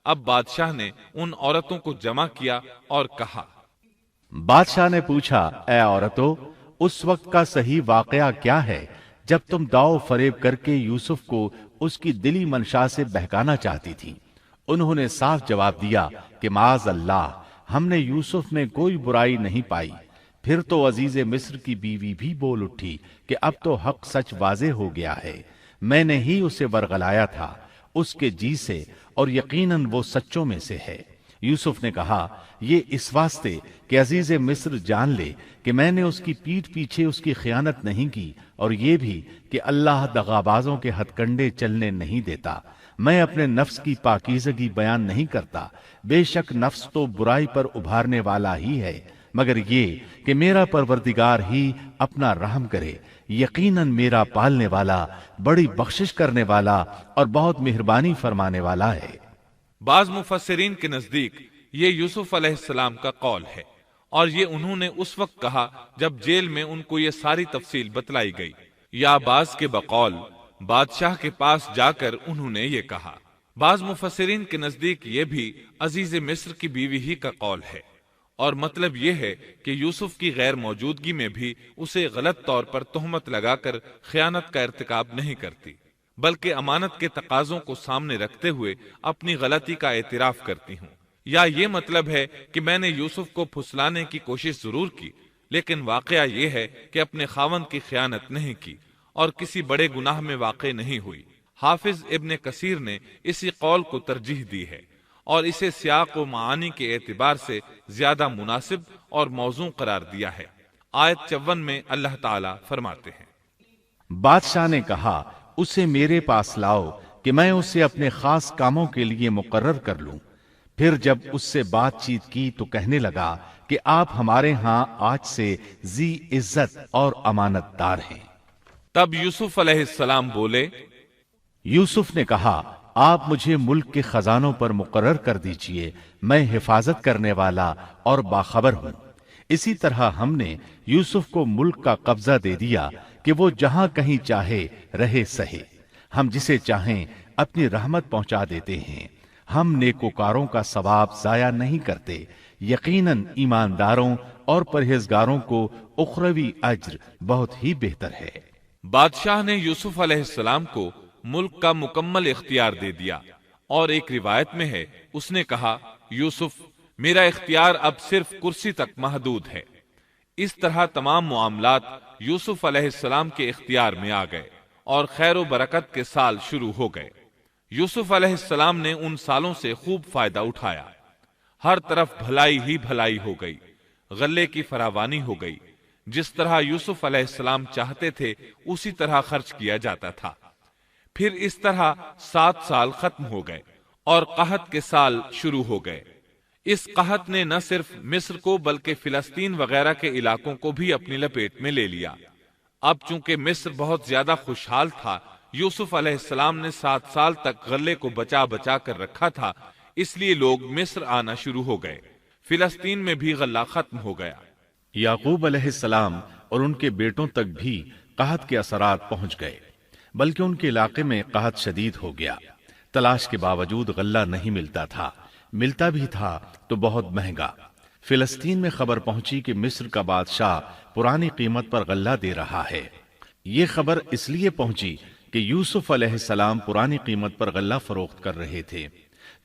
اب بادشاہ نے ان عورتوں کو جمع کیا اور کہا، بادشاہ نے پوچھا، اے عورتوں، اس وقت کا صحیح واقعہ کیا ہے جب تم داؤ فریب کر کے یوسف کو اس کی دلی منشا سے بہکانا چاہتی تھی؟ انہوں نے صاف جواب دیا کہ معاذ اللہ، ہم نے یوسف میں کوئی برائی نہیں پائی۔ پھر تو عزیز مصر کی بیوی بھی بول اٹھی کہ اب تو حق سچ واضح ہو گیا ہے، میں نے ہی اسے ورغلایا تھا اس کے جی سے، اور یقیناً وہ سچوں میں سے ہے۔ یوسف نے کہا، یہ اس واسطے کہ عزیز مصر جان لے کہ میں نے اس کی پیٹھ پیچھے اس کی خیانت نہیں کی، اور یہ بھی کہ اللہ دغابازوں کے ہتھ کنڈے چلنے نہیں دیتا۔ میں اپنے نفس کی پاکیزگی بیان نہیں کرتا، بے شک نفس تو برائی پر ابھارنے والا ہی ہے، مگر یہ کہ میرا پروردگار ہی اپنا رحم کرے، یقیناً میرا پالنے والا، بڑی بخشش کرنے والا اور بہت مہربانی فرمانے والا ہے۔ بعض مفسرین کے نزدیک یہ یوسف علیہ السلام کا قول ہے، اور یہ انہوں نے اس وقت کہا جب جیل میں ان کو یہ ساری تفصیل بتلائی گئی، یا بعض کے بقول بادشاہ کے پاس جا کر انہوں نے یہ کہا۔ بعض مفسرین کے نزدیک یہ بھی عزیز مصر کی بیوی ہی کا قول ہے، اور مطلب یہ ہے کہ یوسف کی غیر موجودگی میں بھی اسے غلط طور پر تہمت لگا کر خیانت کا ارتکاب نہیں کرتی، بلکہ امانت کے تقاضوں کو سامنے رکھتے ہوئے اپنی غلطی کا اعتراف کرتی ہوں۔ یا یہ مطلب ہے کہ میں نے یوسف کو پھسلانے کی کوشش ضرور کی، لیکن واقعہ یہ ہے کہ اپنے خاوند کی خیانت نہیں کی اور کسی بڑے گناہ میں واقع نہیں ہوئی۔ حافظ ابن کثیر نے اسی قول کو ترجیح دی ہے اور اسے سیاق و معانی کے اعتبار سے زیادہ مناسب اور موزوں قرار دیا ہے۔ آیت 54 میں اللہ تعالیٰ فرماتے ہیں، بادشاہ نے کہا اسے میرے پاس لاؤ کہ میں اسے اپنے خاص کاموں کے لیے مقرر کر لوں۔ پھر جب اس سے بات چیت کی تو کہنے لگا کہ آپ ہمارے ہاں آج سے ذی عزت اور امانت دار ہیں۔ تب یوسف علیہ السلام بولے، یوسف نے کہا آپ مجھے ملک کے خزانوں پر مقرر کر دیجئے، میں حفاظت کرنے والا اور باخبر ہوں۔ اسی طرح ہم نے یوسف کو ملک کا قبضہ دے دیا کہ وہ جہاں کہیں چاہے رہے سہے۔ ہم جسے چاہیں اپنی رحمت پہنچا دیتے ہیں۔ ہم نیکوکاروں کا ثواب ضائع نہیں کرتے۔ یقیناً ایمانداروں اور پرہیزگاروں کو اخروی اجر بہت ہی بہتر ہے۔ بادشاہ نے یوسف علیہ السلام کو ملک کا مکمل اختیار دے دیا، اور ایک روایت میں ہے اس نے کہا، یوسف میرا اختیار اب صرف کرسی تک محدود ہے۔ اس طرح تمام معاملات یوسف علیہ السلام کے اختیار میں آ گئے اور خیر و برکت کے سال شروع ہو گئے۔ یوسف علیہ السلام نے ان سالوں سے خوب فائدہ اٹھایا۔ ہر طرف بھلائی ہی بھلائی ہو گئی، غلے کی فراوانی ہو گئی۔ جس طرح یوسف علیہ السلام چاہتے تھے اسی طرح خرچ کیا جاتا تھا۔ پھر اس طرح 7 سال ختم ہو گئے اور قحط کے سال شروع ہو گئے۔ اس قحط نے نہ صرف مصر کو بلکہ فلسطین وغیرہ کے علاقوں کو بھی اپنی لپیٹ میں لے لیا۔ اب چونکہ مصر بہت زیادہ خوشحال تھا، یوسف علیہ السلام نے 7 سال تک غلے کو بچا بچا کر رکھا تھا، اس لیے لوگ مصر آنا شروع ہو گئے۔ فلسطین میں بھی غلہ ختم ہو گیا۔ یعقوب علیہ السلام اور ان کے بیٹوں تک بھی قحط کے اثرات پہنچ گئے، بلکہ ان کے علاقے میں قحط شدید ہو گیا۔ تلاش کے باوجود غلہ نہیں ملتا تھا، ملتا بھی تھا تو بہت مہنگا۔ فلسطین میں خبر پہنچی کہ مصر کا بادشاہ پرانی قیمت پر غلہ دے رہا ہے۔ یہ خبر اس لیے پہنچی کہ یوسف علیہ السلام پرانی قیمت پر غلہ فروخت کر رہے تھے۔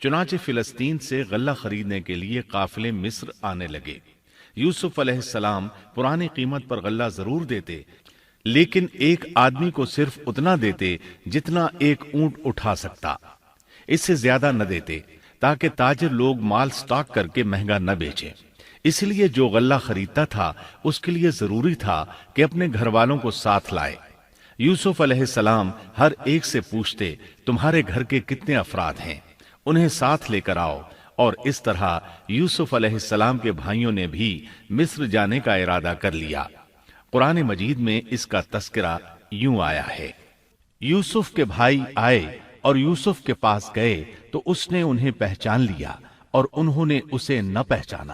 چنانچہ فلسطین سے غلہ خریدنے کے لیے قافلے مصر آنے لگے۔ یوسف علیہ السلام پرانی قیمت پر غلہ ضرور دیتے، لیکن ایک آدمی کو صرف اتنا دیتے جتنا ایک اونٹ اٹھا سکتا، اس سے زیادہ نہ دیتے، تاکہ تاجر لوگ مال سٹاک کر کے مہنگا نہ بیچیں۔ اس لیے جو غلہ خریدتا تھا اس کے لیے ضروری تھا کہ اپنے گھر والوں کو ساتھ لائے۔ یوسف علیہ السلام ہر ایک سے پوچھتے تمہارے گھر کے کتنے افراد ہیں، انہیں ساتھ لے کر آؤ، اور اس طرح یوسف علیہ السلام کے بھائیوں نے بھی مصر جانے کا ارادہ کر لیا۔ قرآن مجید میں اس کا تذکرہ یوں آیا ہے، یوسف کے بھائی آئے اور یوسف کے پاس گئے تو اس نے انہیں پہچان لیا اور انہوں نے اسے نہ پہچانا۔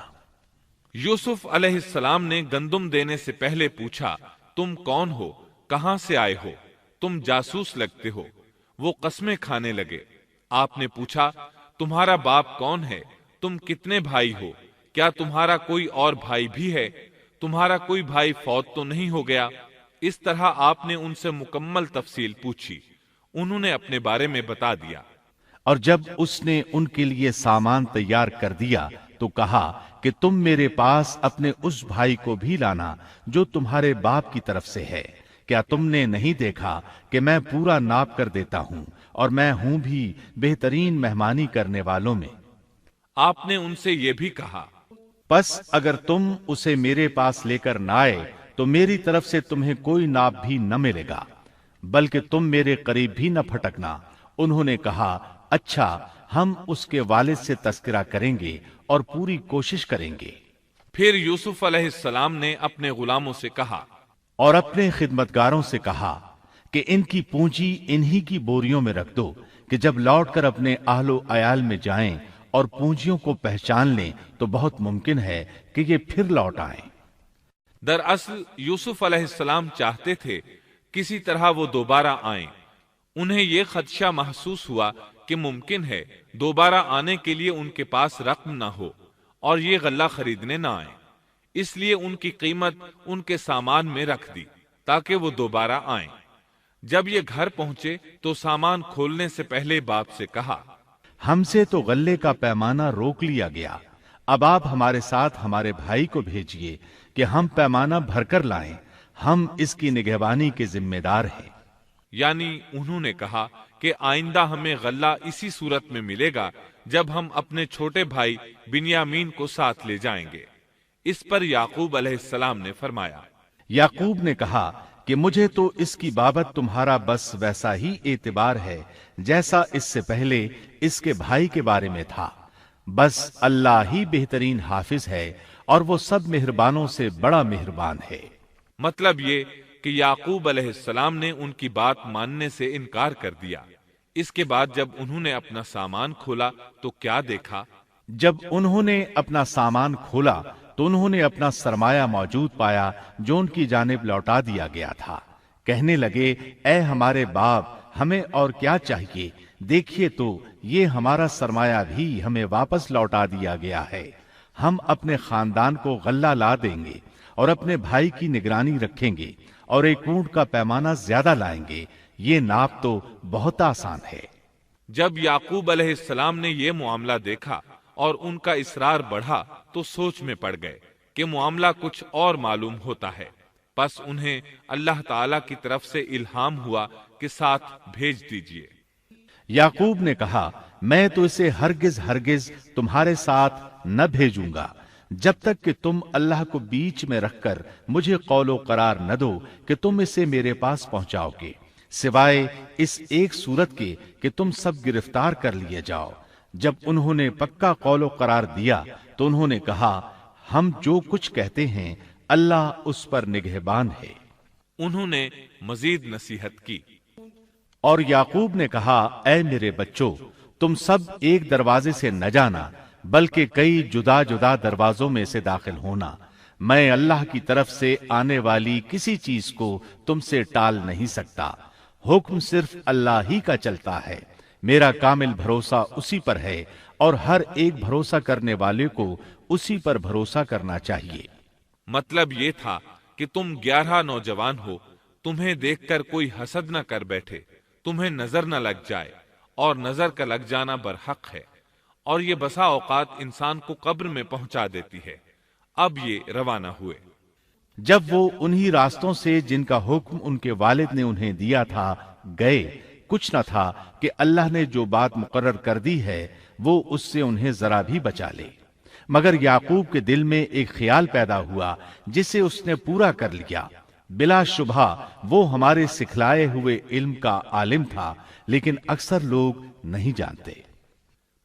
یوسف علیہ السلام نے گندم دینے سے پہلے پوچھا، تم کون ہو، کہاں سے آئے ہو، تم جاسوس لگتے ہو۔ وہ قسمیں کھانے لگے۔ آپ نے پوچھا، تمہارا باپ کون ہے، تم کتنے بھائی ہو، کیا تمہارا کوئی اور بھائی بھی ہے، تمہارا کوئی بھائی فوت تو نہیں ہو گیا؟ اس طرح آپ نے ان سے مکمل تفصیل پوچھی۔ انہوں نے اپنے بارے میں بتا دیا۔ اور جب اس نے ان کے لیے سامان تیار کر دیا تو کہا کہ تم میرے پاس اپنے اس بھائی کو بھی لانا جو تمہارے باپ کی طرف سے ہے۔ کیا تم نے نہیں دیکھا کہ میں پورا ناپ کر دیتا ہوں اور میں ہوں بھی بہترین مہمانی کرنے والوں میں؟ آپ نے ان سے یہ بھی کہا، پس اگر تم اسے میرے پاس لے کر نہ آئے تو میری طرف سے تمہیں کوئی ناپ بھی نہ ملے گا، بلکہ تم میرے قریب بھی نہ پھٹکنا۔ انہوں نے کہا، اچھا، ہم اس کے والد سے تذکرہ کریں گے اور پوری کوشش کریں گے۔ پھر یوسف علیہ السلام نے اپنے غلاموں سے کہا اور اپنے خدمتگاروں سے کہا کہ ان کی پونجی انہی کی بوریوں میں رکھ دو کہ جب لوٹ کر اپنے اہل و عیال میں جائیں اور پونجیوں کو پہچان لیں تو بہت ممکن ہے کہ یہ پھر لوٹ آئیں۔ دراصل یوسف علیہ السلام چاہتے تھے کسی طرح وہ دوبارہ آئیں۔ انہیں یہ خدشہ محسوس ہوا کہ ممکن ہے دوبارہ آنے کے لیے ان کے پاس رقم نہ ہو، اور یہ غلہ خریدنے نہ آئیں، اس لیے ان کی قیمت ان کے سامان میں رکھ دی تاکہ وہ دوبارہ آئیں۔ جب یہ گھر پہنچے تو سامان کھولنے سے پہلے باپ سے کہا، ہم سے تو غلے کا پیمانہ روک لیا گیا، اب آپ ہمارے ساتھ ہمارے بھائی کو بھیجیے کہ ہم پیمانہ بھر کر لائیں، ہم اس کی نگہبانی کے ذمہ دار ہیں۔ یعنی انہوں نے کہا کہ آئندہ ہمیں غلہ اسی صورت میں ملے گا جب ہم اپنے چھوٹے بھائی بنیامین کو ساتھ لے جائیں گے۔ اس پر یعقوب علیہ السلام نے فرمایا، یعقوب نے کہا کہ مجھے تو اس کی بابت تمہارا بس ویسا ہی اعتبار ہے جیسا اس سے پہلے اس کے بھائی کے بارے میں تھا، بس اللہ ہی بہترین حافظ ہے اور وہ سب مہربانوں سے بڑا مہربان ہے۔ مطلب یہ کہ یعقوب علیہ السلام نے ان کی بات ماننے سے انکار کر دیا۔ اس کے بعد جب انہوں نے اپنا سامان کھولا تو کیا دیکھا؟ جب انہوں نے اپنا سامان کھولا تو انہوں نے اپنا سرمایہ موجود پایا جو ان کی جانب لوٹا دیا گیا تھا۔ کہنے لگے، اے ہمارے باپ، ہمیں اور کیا چاہیے؟ دیکھیے تو یہ ہمارا سرمایہ بھی ہمیں واپس لوٹا دیا گیا ہے۔ ہم اپنے خاندان کو غلہ لا دیں گے اور اپنے بھائی کی نگرانی رکھیں گے اور ایک اونٹ کا پیمانہ زیادہ لائیں گے، یہ ناپ تو بہت آسان ہے۔ جب یعقوب علیہ السلام نے یہ معاملہ دیکھا اور ان کا اصرار بڑھا تو سوچ میں پڑ گئے کہ معاملہ کچھ اور معلوم ہوتا ہے، پس انہیں اللہ تعالی کی طرف سے الہام ہوا کہ ساتھ بھیج دیجئے۔ یعقوب نے کہا، میں تو اسے ہرگز ہرگز تمہارے ساتھ نہ بھیجوں گا جب تک کہ تم اللہ کو بیچ میں رکھ کر مجھے قول و قرار نہ دو کہ تم اسے میرے پاس پہنچاؤ گے، سوائے اس ایک صورت کے کہ تم سب گرفتار کر لیے جاؤ۔ جب انہوں نے پکا قول و قرار دیا تو انہوں نے کہا، ہم جو کچھ کہتے ہیں اللہ اس پر نگہبان ہے۔ انہوں نے مزید نصیحت کی، اور یعقوب نے کہا، اے میرے بچوں، تم سب ایک دروازے سے نہ جانا بلکہ کئی جدا جدا دروازوں میں سے داخل ہونا۔ میں اللہ کی طرف سے آنے والی کسی چیز کو تم سے ٹال نہیں سکتا، حکم صرف اللہ ہی کا چلتا ہے، میرا کامل بھروسہ اسی پر ہے اور ہر ایک بھروسہ کرنے والے کو اسی پر بھروسہ کرنا چاہیے۔ مطلب یہ تھا کہ تم 11 نوجوان ہو، تمہیں دیکھ کر کوئی حسد نہ کر بیٹھے، تمہیں نظر نہ لگ جائے، اور نظر کا لگ جانا برحق ہے، اور یہ بسا اوقات انسان کو قبر میں پہنچا دیتی ہے۔ اب یہ روانہ ہوئے۔ جب وہ انہی راستوں سے جن کا حکم ان کے والد نے انہیں دیا تھا گئے، کچھ نہ تھا کہ اللہ نے جو بات مقرر کر دی ہے وہ اس سے انہیں ذرا بھی بچا لے، مگر یعقوب کے دل میں ایک خیال پیدا ہوا جسے اس نے پورا کر لیا۔ بلا شبہ وہ ہمارے سکھلائے ہوئے علم کا عالم تھا، لیکن اکثر لوگ نہیں جانتے۔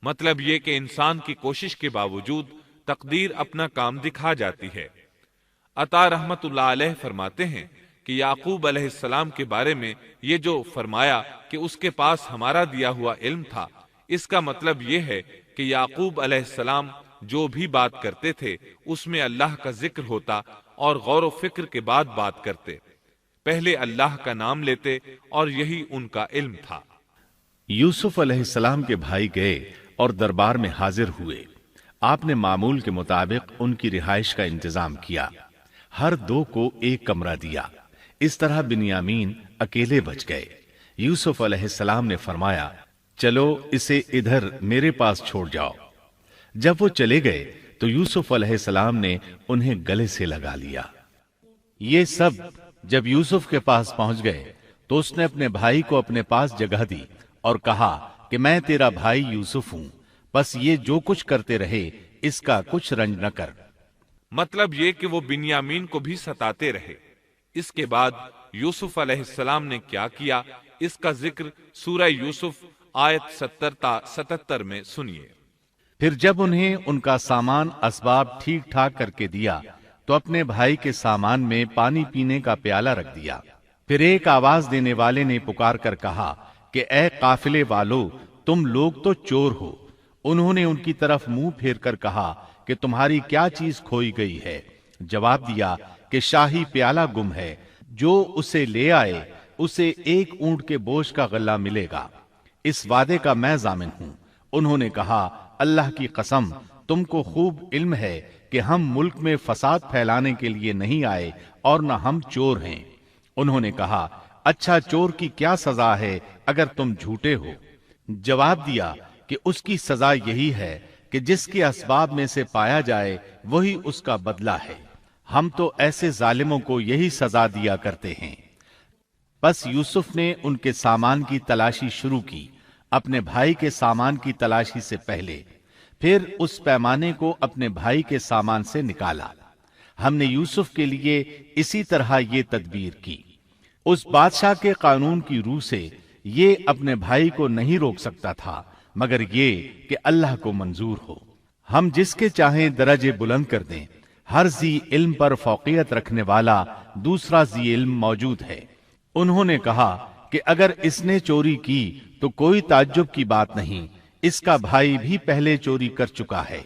مطلب یہ کہ انسان کی کوشش کے باوجود تقدیر اپنا کام دکھا جاتی ہے۔ عطا رحمت اللہ علیہ فرماتے ہیں کہ یعقوب علیہ السلام کے بارے میں یہ جو فرمایا کہ اس کے پاس ہمارا دیا ہوا علم تھا، اس کا مطلب یہ ہے کہ یعقوب علیہ السلام جو بھی بات کرتے تھے اس میں اللہ کا ذکر ہوتا اور غور و فکر کے بعد بات کرتے، پہلے اللہ کا نام لیتے، اور یہی ان کا علم تھا۔ یوسف علیہ السلام کے بھائی گئے اور دربار میں حاضر ہوئے۔ آپ نے معمول کے مطابق ان کی رہائش کا انتظام کیا، ہر دو کو ایک کمرہ دیا۔ اس طرح بنیامین اکیلے بچ گئے۔ یوسف علیہ السلام نے فرمایا، چلو اسے ادھر میرے پاس چھوڑ جاؤ۔ جب وہ چلے گئے تو یوسف علیہ السلام نے انہیں گلے سے لگا لیا۔ یہ سب جب یوسف کے پاس پہنچ گئے تو اس نے اپنے بھائی کو اپنے پاس جگہ دی اور کہا کہ میں تیرا بھائی یوسف ہوں، بس یہ جو کچھ کرتے رہے اس کا کچھ رنج نہ کر۔ مطلب یہ کہ وہ بنیامین کو بھی ستاتے رہے۔ اس کے بعد یوسف علیہ السلام نے کیا کیا، اس کا ذکر سورہ یوسف آیت 70 تا 77 میں سنیے۔ پھر جب انہیں ان کا سامان اسباب ٹھیک ٹھاک کر کے دیا تو اپنے بھائی کے سامان میں پانی پینے کا پیالہ رکھ دیا۔ پھر ایک آواز دینے والے نے پکار کر کہا کہ اے قافلے والو، تم لوگ تو چور ہو۔ انہوں نے ان کی طرف منہ پھیر کر کہا کہ تمہاری کیا چیز کھوئی گئی ہے؟ جواب دیا کہ شاہی پیالہ گم ہے، جو اسے لے آئے اسے ایک اونٹ کے بوجھ کا غلہ ملے گا، اس وعدے کا میں ضامن ہوں۔ انہوں نے کہا اللہ کی قسم، تم کو خوب علم ہے کہ ہم ملک میں فساد پھیلانے کے لیے نہیں آئے اور نہ ہم چور ہیں۔ انہوں نے کہا اچھا چور کی کیا سزا ہے اگر تم جھوٹے ہو؟ جواب دیا کہ اس کی سزا یہی ہے کہ جس کے اسباب میں سے پایا جائے وہی اس کا بدلہ ہے، ہم تو ایسے ظالموں کو یہی سزا دیا کرتے ہیں۔ بس یوسف نے ان کے سامان کی تلاشی شروع کی اپنے بھائی کے سامان کی تلاشی سے پہلے، پھر اس پیمانے کو اپنے بھائی کے سامان سے نکالا۔ ہم نے یوسف کے لیے اسی طرح یہ تدبیر کی۔ اس بادشاہ کے قانون کی روح سے یہ اپنے بھائی کو نہیں روک سکتا تھا مگر یہ کہ اللہ کو منظور ہو۔ ہم جس کے چاہیں درجے بلند کر دیں، ہر ذی علم پر فوقیت رکھنے والا دوسرا ذی علم موجود ہے۔ انہوں نے کہا کہ اگر اس نے چوری کی تو کوئی تعجب کی بات نہیں، اس کا بھائی بھی پہلے چوری کر چکا ہے۔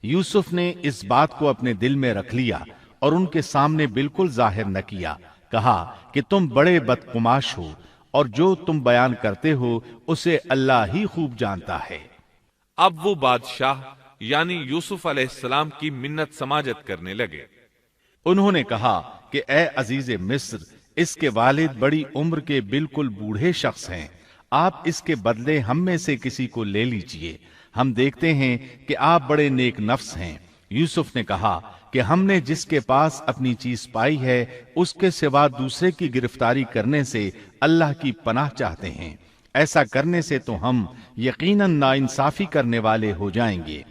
یوسف نے اس بات کو اپنے دل میں رکھ لیا اور ان کے سامنے بالکل ظاہر نہ کیا، کہا کہ تم بڑے بدقماش ہو اور جو تم بیان کرتے ہو اسے اللہ ہی خوب جانتا ہے۔ اب وہ بادشاہ یعنی یوسف علیہ السلام کی منت سماجت کرنے لگے۔ انہوں نے کہا کہ اے عزیز مصر، اس کے والد بڑی عمر کے بالکل بوڑھے شخص ہیں، آپ اس کے بدلے ہم میں سے کسی کو لے لیجئے، ہم دیکھتے ہیں کہ آپ بڑے نیک نفس ہیں۔ یوسف نے کہا کہ ہم نے جس کے پاس اپنی چیز پائی ہے اس کے سوا دوسرے کی گرفتاری کرنے سے اللہ کی پناہ چاہتے ہیں، ایسا کرنے سے تو ہم یقیناً ناانصافی کرنے والے ہو جائیں گے۔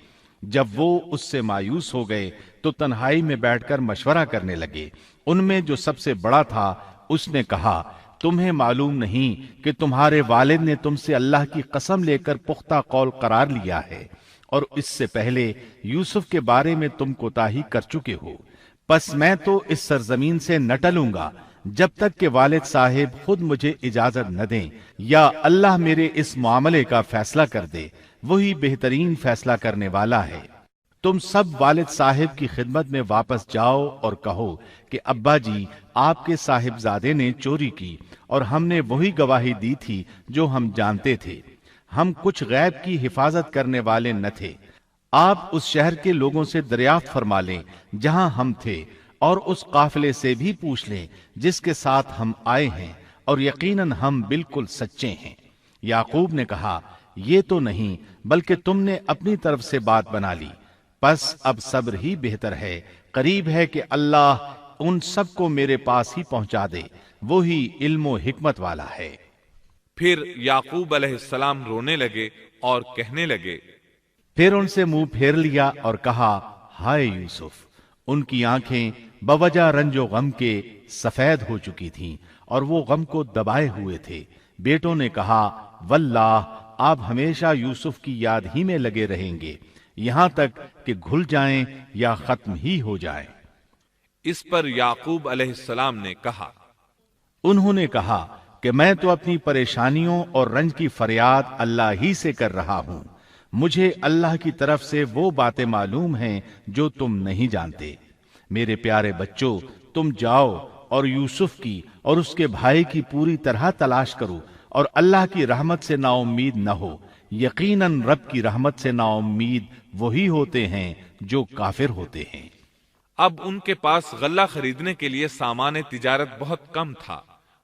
جب وہ اس سے مایوس ہو گئے تو تنہائی میں بیٹھ کر مشورہ کرنے لگے۔ ان میں جو سب سے بڑا تھا اس نے کہا تمہیں معلوم نہیں کہ تمہارے والد نے تم سے اللہ کی قسم لے کر پختہ قول قرار لیا ہے اور اس سے پہلے یوسف کے بارے میں تم کوتاہی کر چکے ہو، پس میں تو اس سرزمین سے نہ ٹلوں گا جب تک کہ والد صاحب خود مجھے اجازت نہ دیں یا اللہ میرے اس معاملے کا فیصلہ کر دے، وہی بہترین فیصلہ کرنے والا ہے۔ تم سب والد صاحب کی خدمت میں واپس جاؤ اور کہو کہ ابا جی آپ کے صاحبزادے نے چوری کی اور ہم نے وہی گواہی دی تھی جو ہم جانتے تھے، ہم کچھ غیب کی حفاظت کرنے والے نہ تھے۔ آپ اس شہر کے لوگوں سے دریافت فرما لیں جہاں ہم تھے اور اس قافلے سے بھی پوچھ لیں جس کے ساتھ ہم آئے ہیں، اور یقیناً ہم بالکل سچے ہیں۔ یعقوب نے کہا یہ تو نہیں بلکہ تم نے اپنی طرف سے بات بنا لی، پس اب صبر ہی بہتر ہے، قریب ہے کہ اللہ ان سب کو میرے پاس ہی پہنچا دے، وہی علم و حکمت والا ہے۔ پھر یعقوب علیہ السلام رونے لگے اور کہنے لگے، پھر ان سے منہ پھیر لیا اور کہا ہائے یوسف۔ ان کی آنکھیں بوجہ رنج و غم کے سفید ہو چکی تھیں اور وہ غم کو دبائے ہوئے تھے۔ بیٹوں نے کہا واللہ آپ ہمیشہ یوسف کی یاد ہی میں لگے رہیں گے یہاں تک کہ گھل جائیں یا ختم ہی ہو جائیں۔ اس پر یعقوب علیہ السلام نے کہا، انہوں نے کہا کہ میں تو اپنی پریشانیوں اور رنج کی فریاد اللہ ہی سے کر رہا ہوں، مجھے اللہ کی طرف سے وہ باتیں معلوم ہیں جو تم نہیں جانتے۔ میرے پیارے بچوں، تم جاؤ اور یوسف کی اور اس کے بھائی کی پوری طرح تلاش کرو اور اللہ کی رحمت سے نا امید نہ ہو، یقیناً رب کی رحمت سے نا امید وہی ہوتے ہیں جو کافر ہوتے ہیں۔ اب ان کے پاس غلہ خریدنے کے لیے سامان تجارت بہت کم تھا،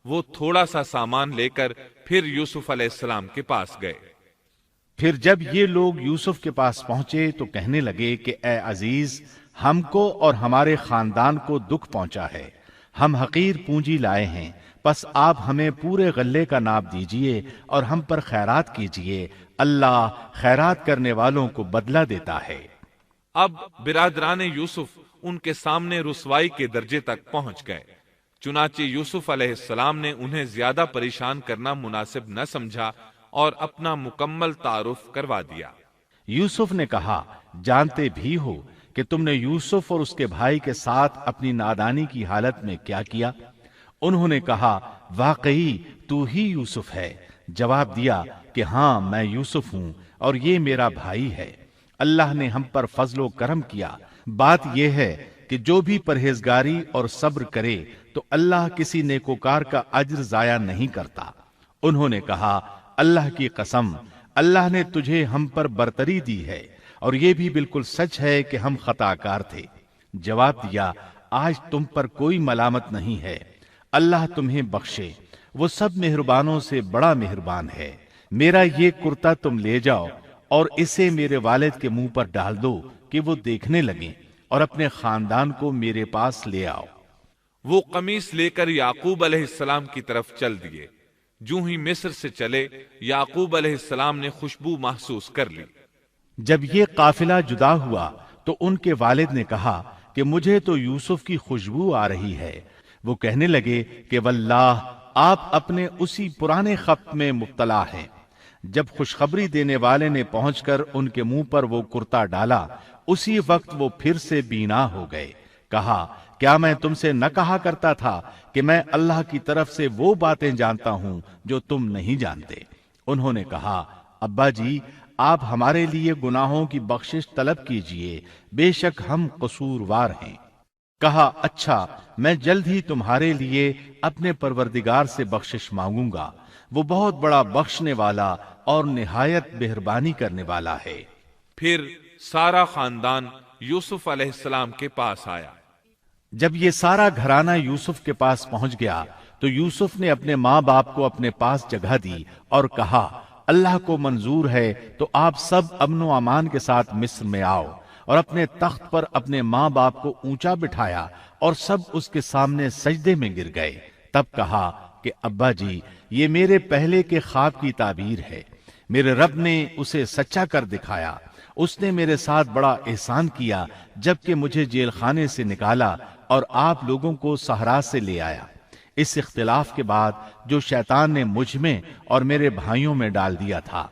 وہ تھوڑا سا سامان لے کر پھر یوسف علیہ السلام کے پاس گئے۔ پھر جب یہ لوگ یوسف کے پاس پہنچے تو کہنے لگے کہ اے عزیز، ہم کو اور ہمارے خاندان کو دکھ پہنچا ہے، ہم حقیر پونجی لائے ہیں، پس آپ ہمیں پورے غلے کا ناب دیجئے اور ہم پر خیرات کیجئے، اللہ خیرات کرنے والوں کو بدلہ دیتا ہے۔ اب برادران یوسف ان کے سامنے رسوائی کے درجے تک پہنچ گئے، چنانچہ یوسف علیہ السلام نے انہیں زیادہ پریشان کرنا مناسب نہ سمجھا اور اپنا مکمل تعارف کروا دیا۔ یوسف نے کہا جانتے بھی ہو کہ تم نے یوسف اور اس کے بھائی کے ساتھ اپنی نادانی کی حالت میں کیا کیا؟ انہوں نے کہا واقعی تو ہی یوسف ہے۔ جواب دیا کہ ہاں میں یوسف ہوں اور یہ میرا بھائی ہے، اللہ نے ہم پر فضل و کرم کیا۔ بات یہ ہے کہ جو بھی پرہیزگاری اور صبر کرے تو اللہ کسی نیکوکار کا اجر ضائع نہیں کرتا۔ انہوں نے کہا اللہ کی قسم، اللہ نے تجھے ہم پر برتری دی ہے اور یہ بھی بالکل سچ ہے کہ ہم خطا کار تھے۔ جواب دیا، آج تم پر کوئی ملامت نہیں ہے، اللہ تمہیں بخشے، وہ سب مہربانوں سے بڑا مہربان ہے۔ میرا یہ کرتا تم لے جاؤ اور اسے میرے والد کے منہ پر ڈال دو کہ وہ دیکھنے لگیں، اور اپنے خاندان کو میرے پاس لے آؤ۔ وہ قمیص لے کر یعقوب علیہ السلام کی طرف چل دیے۔ جو ہی مصر سے چلے، یعقوب علیہ السلام نے خوشبو محسوس کر لی۔ جب یہ قافلہ جدا ہوا تو ان کے والد نے کہا کہ مجھے تو یوسف کی خوشبو آ رہی ہے۔ وہ کہنے لگے کہ واللہ آپ اپنے اسی پرانے خط میں مبتلا ہیں۔ جب خوشخبری دینے والے نے پہنچ کر ان کے منہ پر وہ کرتا ڈالا، اسی وقت وہ پھر سے بینا ہو گئے۔ کہا، کیا میں تم سے نہ کہا کرتا تھا کہ میں اللہ کی طرف سے وہ باتیں جانتا ہوں جو تم نہیں جانتے؟ انہوں نے کہا، ابا جی، آپ ہمارے لیے گناہوں کی بخشش طلب کیجئے، بے شک ہم قصوروار ہیں۔ کہا، اچھا، میں جلد ہی تمہارے لیے اپنے پروردگار سے بخشش مانگوں گا، وہ بہت بڑا بخشنے والا اور نہایت مہربانی کرنے والا ہے۔ پھر سارا خاندان یوسف علیہ السلام کے پاس آیا۔ جب یہ سارا گھرانہ یوسف کے پاس پہنچ گیا تو یوسف نے اپنے ماں باپ کو اپنے پاس جگہ دی اور کہا، اللہ کو منظور ہے تو آپ سب امن و امان کے ساتھ مصر میں آؤ، اور اپنے تخت پر اپنے ماں باپ کو اونچا بٹھایا اور سب اس کے سامنے سجدے میں گر گئے۔ تب کہا کہ ابا جی، یہ میرے پہلے کے خواب کی تعبیر ہے، میرے رب نے اسے سچا کر دکھایا۔ اس نے میرے ساتھ بڑا احسان کیا جبکہ مجھے جیل خانے سے نکالا اور آپ لوگوں کو صحرا سے لے آیا۔ اس اختلاف کے بعد جو شیطان نے مجھ میں اور میرے بھائیوں میں ڈال دیا تھا،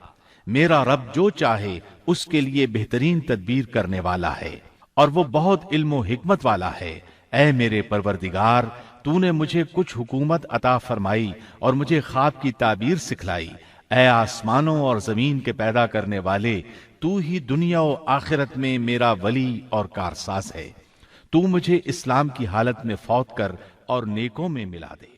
میرا رب جو چاہے اس کے لیے بہترین تدبیر کرنے والا ہے، اور وہ بہت علم و حکمت والا ہے۔ اے میرے پروردگار، تو نے مجھے کچھ حکومت عطا فرمائی اور مجھے خواب کی تعبیر سکھلائی۔ اے آسمانوں اور زمین کے پیدا کرنے والے، تو ہی دنیا و آخرت میں میرا ولی اور کارساز ہے۔ تو مجھے اسلام کی حالت میں فوت کر اور نیکوں میں ملا دے۔